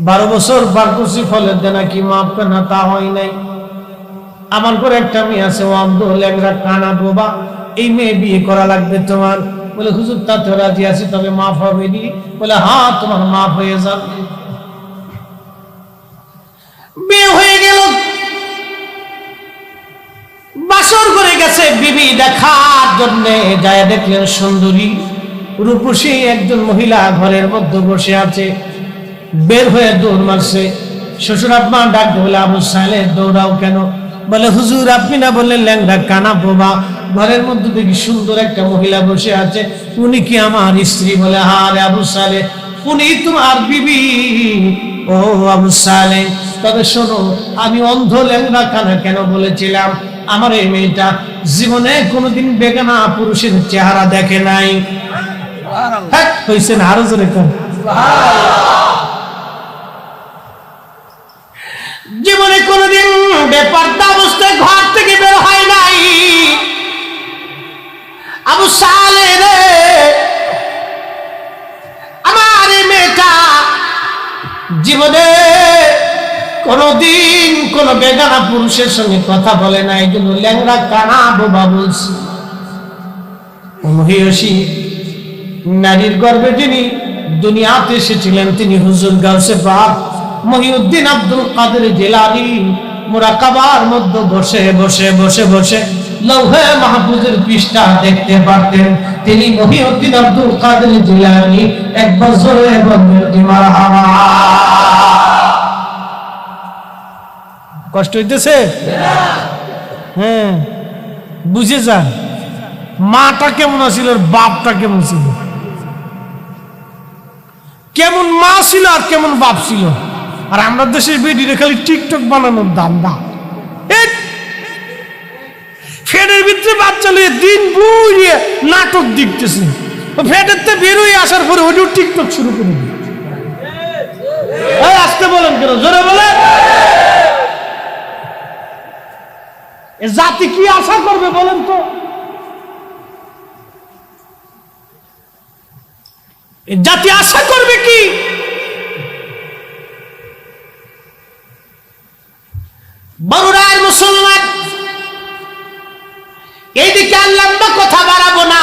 12 বছর পার করছি, ফলের দেনা কি মাফ না তা হয় নাই। আমার করে একটা মেয়ে আছে, ও অন্ধ, ল্যাংড়া, কানা, বোবা, এই মেয়ে বিয়ে করা লাগবে তোমার। বলে হুজুর তাতে রাজি আছি, তবে মাফ হবে নি? বলে হ্যাঁ তোমার মাফ হয়ে যাবে। বিয়ে হয়ে গেল, বাসর করে গেছে বিবি দেখার জন্য। যায় দেখলেন সুন্দরী রূপসী একজন মহিলা ঘরের মধ্যে বসে আছে। বের হয়ে দৌড় মারছে। শ্বশুর আব্বা ডাক বলে আবু সালেহ দৌড়াও কেন? বলে হুজুর আপনি না বললেন ল্যাংড়া, কানা, বোবা, ঘরের মধ্যে দেখি সুন্দর একটা মহিলা বসে আছে, উনি কি আমার স্ত্রী? বলে হ্যাঁ রে আবু সালেহ, উনি তোমার বিবি। ও আবু সালেহ, তবে শোনো, আমি অন্ধ, ল্যাংড়া, কানা কেন বলেছিলাম? আমার এই মেয়েটা জীবনে কোনোদিন বেগানা পুরুষের চেহারা দেখে নাই। হইছেন আরো জোরে কর। জীবনে কোনোদিন বেপরদা অবস্থায় ঘর থেকে বের হয় নাই। আবু সালেহ রে, আমার এই মেয়েটা জীবনে কোনদিন কোন বেগানা পুরুষের সঙ্গে কথা বলে না, এই জন্য ল্যাংড়া, কানা, বোবা বলছি। মহিয়সী নারীর গর্ভে যিনি দুনিয়াতে এসেছিলেন তিনি হুজুর গাউসে পাক মহিউদ্দিন আব্দুল কাদের জিলানী মুরাকাবার মধ্যে বসে বসে বসে বসে লৌহে মাহফুজের পৃষ্ঠা দেখতে পারতেন। তিনি মহিউদ্দিন আব্দুল কাদের জিলানী। একবার জোরে বলবেন মারহাবা। কষ্ট হইতেছে? হ্যাঁ, বুঝে যান মাটা কেমন ছিল আর বাপটা কেমন ছিল, কেমন মা ছিল আর কেমন বাপ ছিল। আর আমরা দেশের বেডিরে খালি টিকটক বানানোর দান্দা। ফেডের ভিতরে বাচ্চা লিয়ে দিন বুড়িয়ে নাটক দেখতেছে, ফেডের তে বেরোয় আসার পরে ওইটাও টিকটক শুরু করে দিই। আসতে বলেন কেন, জোরে বলেন। জাতি কি আশা করবে বলেন তো? জাতি আশা করবে কি? বড়রার মুসলমান, এইদিকে আর লম্বা কথা বাড়াবো না,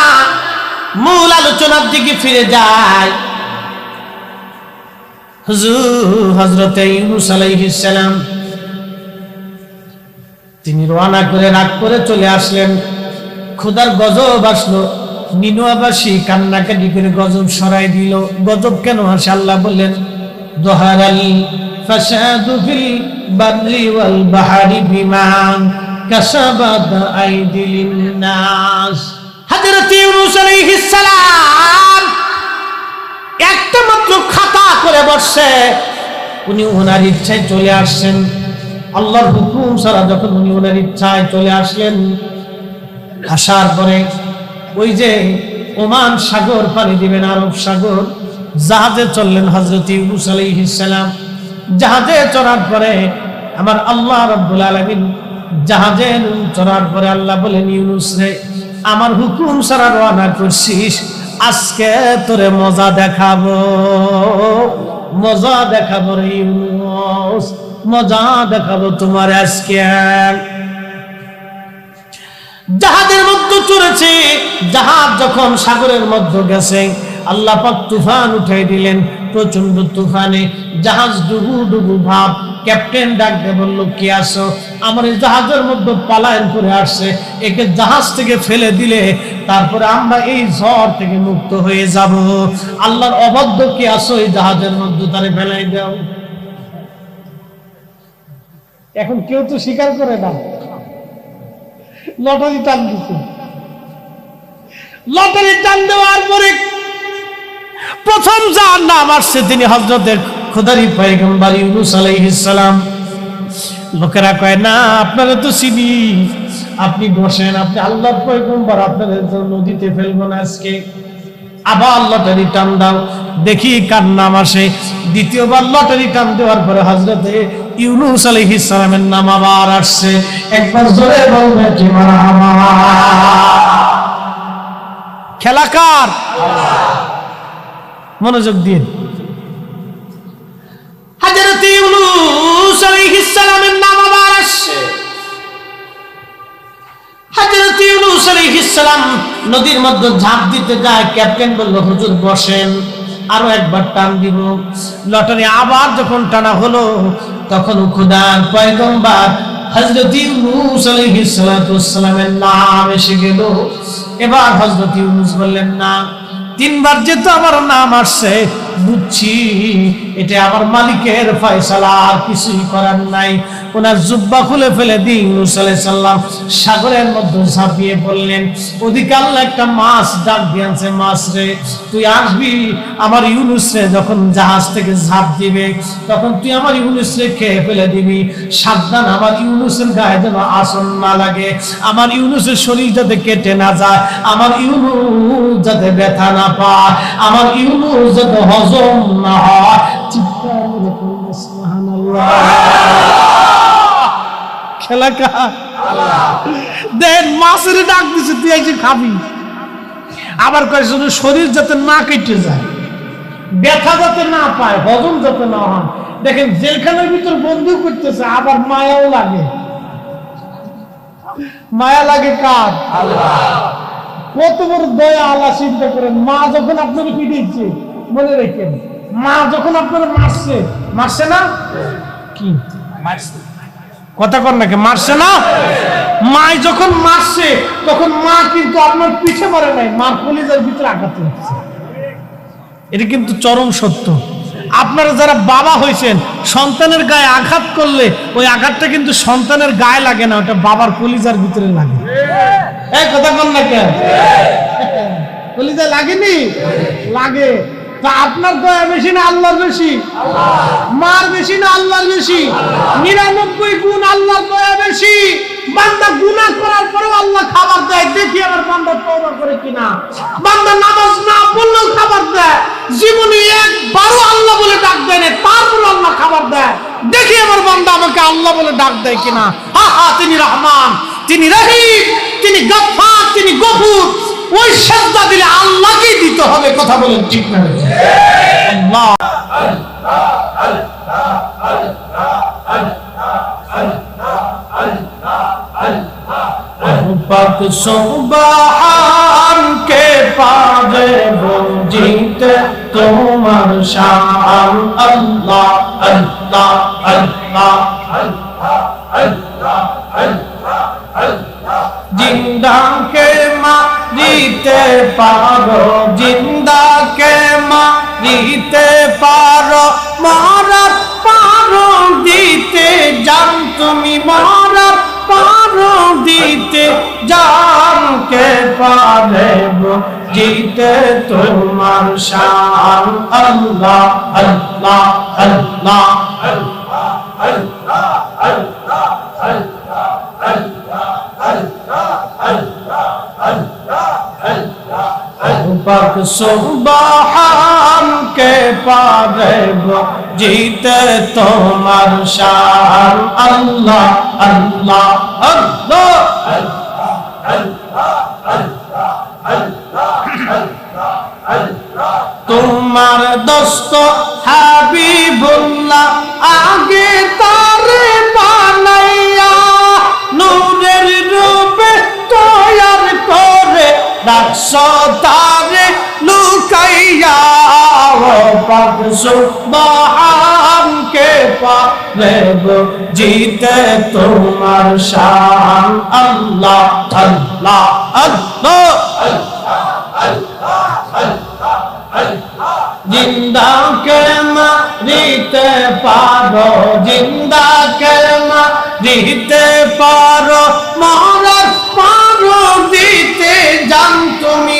মূল আলোচনার দিকে ফিরে যায়। হুজুর হযরতে ইউনূস আলাইহিস সালাম তিনি রওনা করে রাগ করে চলে আসলেন। খোদার গজব আসলো, নিনুয়াবাসী কান্নাকাটি করে গজব সরাই দিল। গজব কেন আসে আল্লাহ বললেন দহারাল ফাসাদু ফিল বাররি ওয়াল বাহরি বিমা কাসাবাত আইদিল নাস। হযরত ইউনূস আলাইহিস সালাম একটা মাত্র খাতা করে বসে, উনি ওনার ইচ্ছায় চলে আসছেন। আল্লাহর হুকুম ছাড়া যখন উনি ওনার ইচ্ছায় চলে আসলেন, আসার পরে ওই যে ওমান সাগর পানি দিবেন, আরব সাগর, জাহাজে চললেন হযরত ইউনূস আলাইহিস সালাম। জাহাজে চড়ার পরে আমার আল্লাহ রাব্বুল আলামিন, জাহাজে চড়ার পরে আল্লাহ বলেন ইউনূস রে, আমার হুকুম ছাড়া রওনা করছিস, আজকে তোরে মজা দেখাবো, মজা দেখাবো রে ইউনূস, মজা দেখাবো তোমার আজকে। জাহাজের মধ্যে চড়েছে, জাহাজ যখন সাগরের মধ্যে গেছে আল্লাহ পাক তুফান উঠাই দিলেন। প্রচন্ড তুফানে জাহাজ ডুবু ডুবু ভাব। ক্যাপ্টেন ডাকতে বলল কি আসো? আমার এই জাহাজের মধ্যে পালায়ন করে আসছে, একে জাহাজ থেকে ফেলে দিলে তারপরে আমরা এই ঝড় থেকে মুক্ত হয়ে যাব। আল্লাহর অবাধ্য কি আসো এই জাহাজের মধ্যে, তারে ফেলাই দাও। এখন কেউ তো স্বীকার করে না, লটারি টান দিচ্ছে। লটারি টান দেওয়ার পরে প্রথম যার নাম আসছে তিনি হযরতের খোদারি পয়গম্বর ইউনূস আলাইহিস সালাম। লোকেরা কয় না আপনারা তো চিনি, আপনি বসেন, আপনি আল্লাহর পয়গম্বর, আপনাদের তো নদীতে ফেলবো না আজকে। আবার লটারি টান দাও, দেখি কার নাম আসে। দ্বিতীয়বার লটারি টান দেওয়ার পরে হযরতে ইউনূস আলাইহিস সালামের নাম আবার আসছে। একবার জোরে বলবে কি মারহাবা। খেলা কার? মনোযোগ দিন। হযরত ইউনূস আলাইহিস সালামের নাম আবার আসছে। হযরত ইউনূস আলাইহিস সালাম নদীর মধ্যে ঝাঁপ দিতে যায়। ক্যাপ্টেন বলল হুজুর বসেন, আরো একবার টান দিব। লটারি আবার যখন টানা হলো তখন খোদার পয়গম্বর হযরত ইউনূস আলাইহিস সালামের নাম এসে গেল। এবার হযরত ইউনূস বললেন না, তিনবার যেহেতু আমার নাম আসছে বুঝছি এটা আমার মালিকের ফয়সালা, আর কিছুই করার নাই। ওনার জুব্বা খুলে ফেলে দিয়ে ইউনূস আলাইহিস সালাম সাগরের মধ্যে ঝাঁপিয়ে পড়লেন। ওদিকে আল্লাহ একটা মাছ ডাক দিয়েছে, মাছ রে তুই আসবি আমার ইউনূস রে যখন জাহাজ থেকে ঝাঁপ দিবে তখন তুই আমার ইউনূস রে খেয়ে ফেলে দিবি। সাবধান, আমার ইউনূসের গায়ে যেন আসন না লাগে, আমার ইউনূসের শরীর যাতে কেটে না যায়, আমার ইউনূস যাতে ব্যথা না পায়, আমার ইউনূস যাতে হজম না হয়। চিৎকার করে বলুন সুবহানাল্লাহ। খেলা কার? দেন মাছের ডাক দিছে তুই এসে খাবি। আবার কয় শরীর যাতে না কেটে যায়, ব্যথা যাতে না পায়, হজম যাতে না হয়। দেখেন জেলখানার ভিতর বন্দি করতেছে, আবার মায়াও লাগে। মায়া লাগে কার? আল্লাহ। কত বড় দয়া আল্লাহ, চিন্তা করেন। মা যখন আপনাকে পিটিয়েছে, মনে রেখেন, মা যখন আপনারা মারছে না কি কথা কর নাকি, মারছে না? মা যখন মারছে তখন মা কিন্তু আপনার পিছে মারে নাই, মার কলিজার ভিতরে আঘাত হচ্ছে। এটা কিন্তু চরম সত্য। আপনারা যারা বাবা হয়েছেন, সন্তানের গায়ে আঘাত করলে ওই আঘাতটা কিন্তু সন্তানের গায়ে লাগে না, ওটা বাবার কলিজার ভিতরে লাগে। এই কথা কর না কেন? কলিজা লাগেনি? লাগে। তা আপনার দয়া বেশি না আল্লাহর বেশি? মার বেশি না আল্লাহর বেশি? 99 গুণ আল্লাহর দয়া বেশি। বান্দা গুনাহ করার পরেও আল্লাহ খাবার দেয়, দেখি আমার বান্দা তওবা করে কিনা। বান্দা নামাজ না পড়লেও খাবার দেয়, জীবনে একবারও আল্লাহ বলে ডাক দেয় না, তারপর আল্লাহ খাবার দেয়, দেখি আমার বান্দা আমাকে আল্লাহ বলে ডাক দেয় কিনা। হা হা, তিনি রহমান, তিনি রহিম, তিনি গফফার, তিনি গফুর। ওই সাজদা দিলে আল্লাহকেই দিতে হবে। কথা বলেন ঠিক না? আল্লাহ পাক সুবহান কে পাবে বুঝিতে তোমার শান। আল্লাহ আল্লাহ আল্লাহ জিন্দাকে মারিতে পারো, জিন্দাকে মারিতে পারো, মরার পারো দিতে জান তুমি, মরার পারো দিতে জান কে পারে বুঝিতে তোমার শান। আল্লাহ আল্লাহ আল্লাহ পাক সুবহান কে পারে বুঝিতে তোমার শান। আল্লাহ আল্লাহ আল্লাহ তোমার দোস্ত হাবিবুল্লাহ আগে তারে বানাইয়া নূরের রূপে তৈয়ার করে রাখছো তারে লুকাইয়া। পাক সুবহান কে পারে বুঝিতে তোমার শান। আল্লাহ আল্লাহ আল্লাহ জিন্দাকে মারিতে পারো, জিন্দাকে মারিতে পারো, মরার পারো দিতে জান তুমি।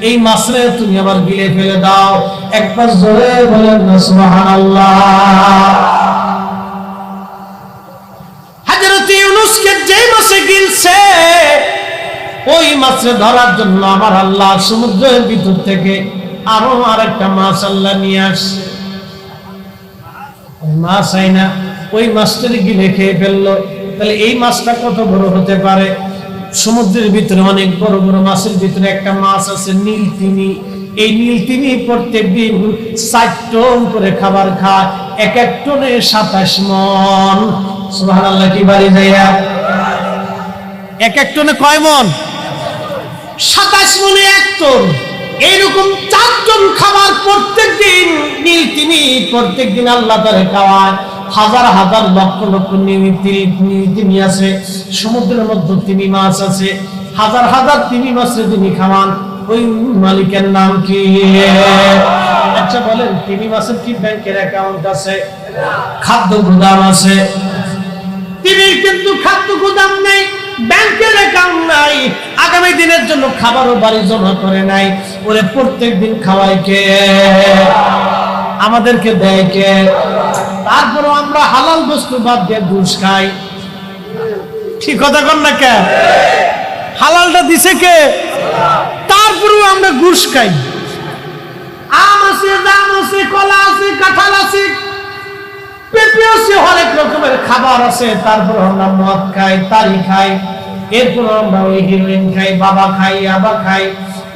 এই মাছরে তুমি আবার গিলে ফেলে দাও। একবার জোরে বলেন না সুবহানাল্লাহ। হযরত ইউনূসকে যেই মাছে গিলছে ওই মাছরে ধরার জন্য আমার আল্লাহ সমুদ্রের ভিতর থেকে আরো আরেকটা মাছ আল্লাহ নিয়ে আসছে। মাছ আইনা ওই মাছটাকে গিলে খেয়ে ফেললো। তাহলে এই মাছটা কত বড় হতে পারে? সমুদ্রের ভিতরে অনেক বড় বড় মাছের ভিতরে একটা মাছ আছে নীল তিমি। এই নীল তিমি প্রত্যেকদিন 4 টন করে খাবার খায়, এক এক টনে 27 মন। সুবহানাল্লাহ কি বাড়ি যাইয়া এক এক টনে কয় মন? 27 মনে 1 টন। এইরকম 4 টন খাবার প্রত্যেকদিন নীল তিমি প্রত্যেকদিন আল্লাহ তাআলা খাওয়ায়। হাজার হাজার লক্ষ লক্ষ নীল তিমি আছে সমুদ্রের মধ্যে, তিমি মাছ আছে হাজার হাজার তিমি মাছের তিনি খাওয়ান। ওই মালিকের নাম কি? আচ্ছা বলেন, তিমি মাছের কি ব্যাংকের অ্যাকাউন্ট আছে? খাদ্য গুদাম আছে? তিমির কিন্তু খাদ্য গুদাম নেই, ব্যাংকের অ্যাকাউন্ট নাই, আগামী দিনের জন্য খাবারও বাড়ি জমা করে নাই। ওরে প্রত্যেক দিন খাওয়াই কে? আমাদেরকে দেয় কে? তারপরও আমরা হালাল বস্তু বাদ দিয়ে ঘুষ খাই। ঠিক কথা কন না কে? হালালটা দিছে কে? তারপরেও আমরা ঘুষ খাই। আম আছে, জাম আছে, কলা আছে, কাঁঠাল আছে, পেঁপে আছে, হরেক রকমের খাবার আছে, তারপর আমরা মদ খাই, তারি খাই, এরপর আমরা ওই হিরোইন খাই, বাবা খাই, আবা খাই,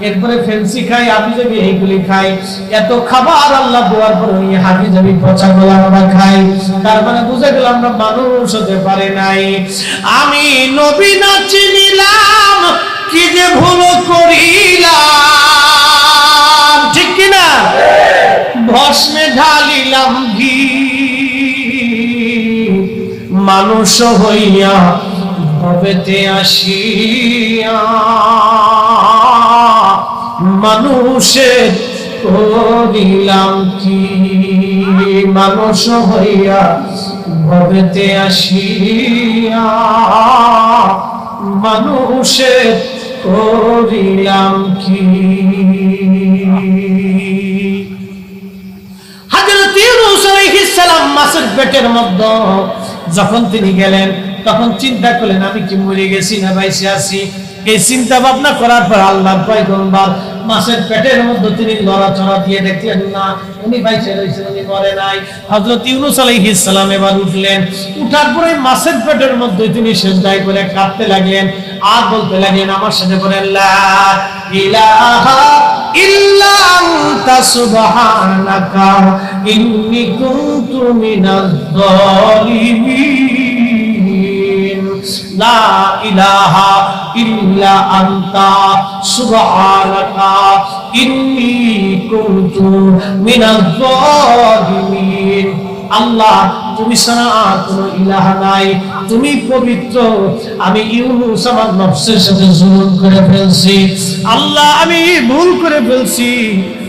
এরপরে ফেন্সি খাই, হাবিজাবি এইগুলি খাই। এত খাবার আল্লাহ দেওয়ার পর ওই হাবিজাবি পচা গোলা আমরা খাই। তার মানে বুঝে গেল আমরা মানুষ হতে পারে নাই। আমি নবী না চিনিলাম, কি যে ভুল করিলাম, ঠিক কিনা? ভস্মে ঢালিলাম ঘি, মানুষ হইয়া ভবেতে আসিয়া মানুষের করিলাম কি? মানুষ হইয়া ভবেতে আসিয়া মানুষের করিলাম কি? হযরত ইউনূস আলাইহিস সালাম মাছের পেটের মধ্যে যখন তিনি গেলেন তখন চিন্তা করলেন আমি কি মরে গেছি না বাইসে আছি। এই চিন্তা ভাবনা করার পর আল্লাহর পয়গম্বর মাছের পেটের মধ্যে তিনি লড়াচড়া দিয়ে দেখলেন না উনি বাইসে রয়েছেন, উনি মরে নাই। হযরত ইউনূস আলাইহিস সালাম এবার উঠলেন, উঠার পরে মাছের পেটের মধ্যে তিনি সিজদায় করে কাঁদতে লাগলেন আর বলতে লাগলেন আমার সাথে বলেন লা ইলাহা ইল্লা আনতা সুবহানাকা ইন্নী কুনতু মিনাজ জালিমিন। লা ইলাহা ইল্লা আনতা সুবহানাকা ইন্নী কুনতু মিনাজ জালিমিন। আল্লাহ তুমি ছাড়া আর কোনো ইলাহ নাই, তুমি পবিত্র। আমি ইউনূস আমার নফসের সাথে জুলুম করে ফেলছি, আল্লাহ আমি ভুল করে ফেলছি,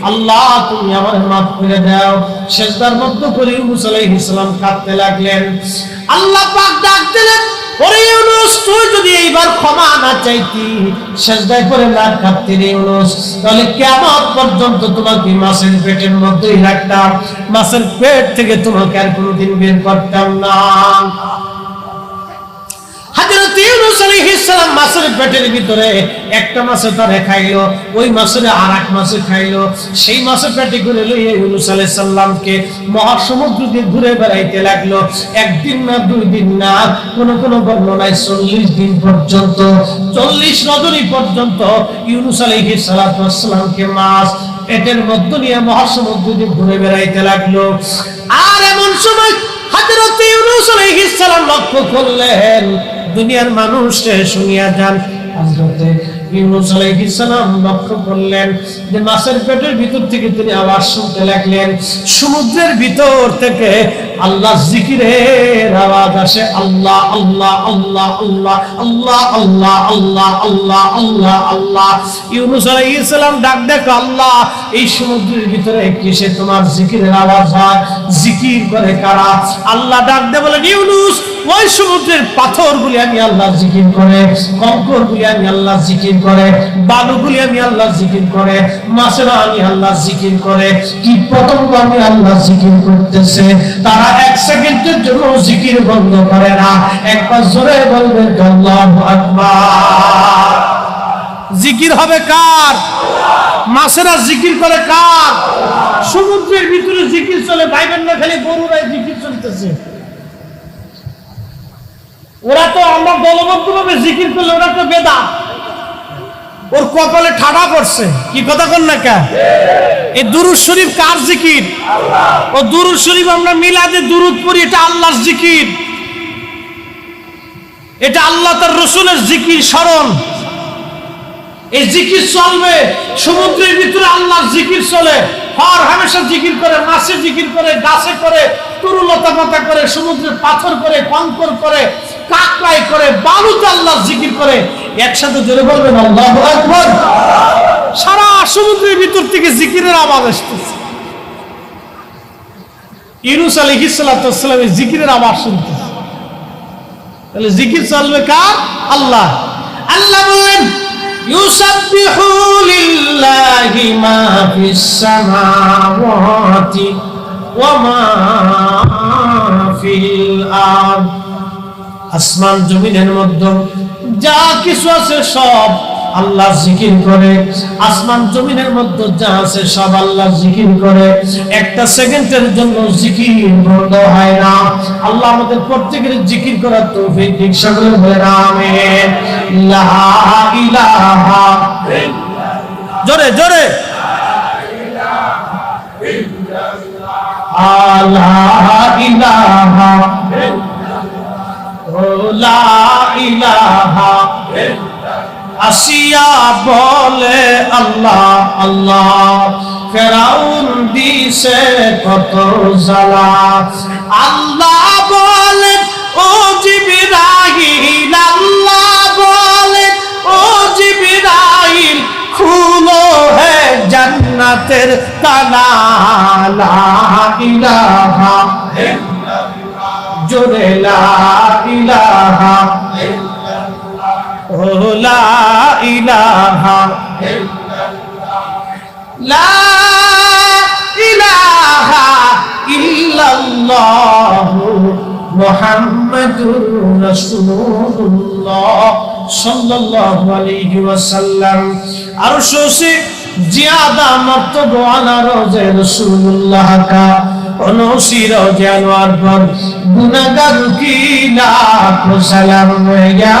আল্লাহ তুমি আমাকে মাফ করে দাও। সিজদার মধ্যে করে ইউনূস আলাইহিস সালাম কাঁদতে লাগলেন। আল্লাহ পাক ডাক দিলেন, ওরে ইউনূস তুই যদি এইবার ক্ষমা না চাইতি, সিজদায় করে না কাঁদতি রে ইউনূস, তাহলে কিয়ামত পর্যন্ত তোমাকে মাছের পেটের মধ্যেই রাখতাম, মাছের পেট থেকে তোমাকে আর কোনোদিন বের করতাম না। হযরত ইউনূস আলাইহিস সালাম মাছের পেটের ভিতরে একটা মাছে ধরে খাইলো, ওই মাছের আরেক মাছে খাইলো, সেই মাছের পেটে করে লইয়া ইউনূস আলাইহিস সালামকে মহাসমুদ্র দিয়ে ঘুরে বেড়াইতে লাগলো। একদিন না, 2 দিন না, কোন কোন বর্ণনায় 40 দিন পর্যন্ত, 40 রজনী পর্যন্ত ইউনূস আলাইহিস সালামকে মাছ পেটের মধ্যে নিয়ে মহাসমুদ্র দিয়ে ঘুরে বেড়াইতে লাগলো। আর এমন সময় হযরত ইউনূস আলাইহিস সালাম লক্ষ্য করলেন দুনিয়ার মানুষে শুনিয়া যান, হযরত ইউনূস আলাইহিস সালাম লক্ষ্য করলেন যে মাছের পেটের ভিতর থেকে তিনি আওয়াজ শুনতে লাগলেন, সমুদ্রের ভিতর থেকে আল্লাহ জিকিরের আওয়াজ আসে, আল্লাহ আল্লাহ আল্লাহ আল্লাহ আল্লাহ আল্লাহ আল্লাহ আল্লাহ আল্লাহ আল্লাহ। ইউনূস আলাইহিস সালাম ডাক দেখো, আল্লাহ এই সমুদ্রের ভিতরে কিসে তোমার জিকিরের আওয়াজ হয়, জিকির করে কারা? আল্লাহ ডাক দে বলেন, ইউনূস ওই সমুদ্রের পাথরগুলি আমি আল্লাহ জিকির করে, কঙ্করগুলি আমি আল্লাহ জিকির করে, বালুগুলি আমি আল্লাহ জিকির করে, মাছেরা আমি আল্লাহ জিকির করে, কীট পতঙ্গ আমি আল্লাহ জিকির করতেছে। তারা এক সেকেন্ডের জন্য জিকির বন্ধ করে না। একবার জোরে বলবেন আল্লাহু আকবার। জিকির হবে কার? মাছেরা জিকির করে কার? সমুদ্রের ভিতরে জিকির চলে, ভাইবেন না খালি গরুরাই জিকির চলতেছে। ওরা তো আমরা দলবদ্ধভাবে জিকির করলে ওরা তো বেদা, ওর কপালে ঠাডা পড়ছে। কি কথা কন না কে? এই দুরূদ শরীফ কার জিকির? ও দুরূদ শরীফ আমরা মিলাদে দুরূদ পড়ি, এটা আল্লাহর জিকির, এটা আল্লাহ তার রাসূলের জিকির স্মরণ। এই জিকির চলবে, সমুদ্রের ভিতরে আল্লাহর জিকির চলে, হর হামেশা জিকির করে, মাছে জিকির করে, গাছে করে, তরুলতা পাতা করে, সমুদ্রের পাথর করে, কঙ্কর করে, কাকড়াই করে, বালুতে আল্লাহর জিকির করে। একসাথে জোরে বলবেন আল্লাহু আকবার। সারা সমুদ্রের ভিতর থেকে জিকিরের আওয়াজ আসতেছে। ইউনূস আলাইহিস সালাতু ওয়াস সালামের জিকিরের আওয়াজ শুনতেছে। তাহলে জিকির চলবে কার? আল্লাহ। আল্লাহ বলেন ইউসাব্বিহু লিল্লাহি মা ফিস সামাওয়াতি ওয়া মা ফিল আরদ। আসমান জমিনের মধ্যে যা কিছু আছে সব আল্লাহ জিকির করে। আসমান জমিনের মধ্যে যা আছে সব আল্লাহ জিকির করে। একটা সেকেন্ডের জন্য জিকির বন্ধ হয় না। আল্লাহ আমাদের প্রত্যেকের জিকির করার তৌফিক দিক। সকলে বলেন আমিন। লা ইলাহা ইল্লাল্লাহ। জোরে জোরে লা ইলাহা লা ইলাহা আসিয়া বলে আল্লাহ আল্লাহ, ফেরাউন দিছে কত জ্বালা। আল্লাহ বলে ও জিবরাইল, আল্লাহ বলে ও জিবরাইল, খুলো হে জান্নাতের তালা। লা ইলাহা জোরে লা ইলাহা ও লা ইলাহা লা ইলাহা ইল্লাল্লাহ মুহাম্মাদুর রাসূলুল্লাহ সাল্লাল্লাহু আলাইহি ওয়াসাল্লাম। আরশে সে জিয়াদা মর্তবা আলা রওজে রাসূলুল্লাহ কা অনুসি রওজে আনোয়ার पर गुनहगार की लाखों सलाम या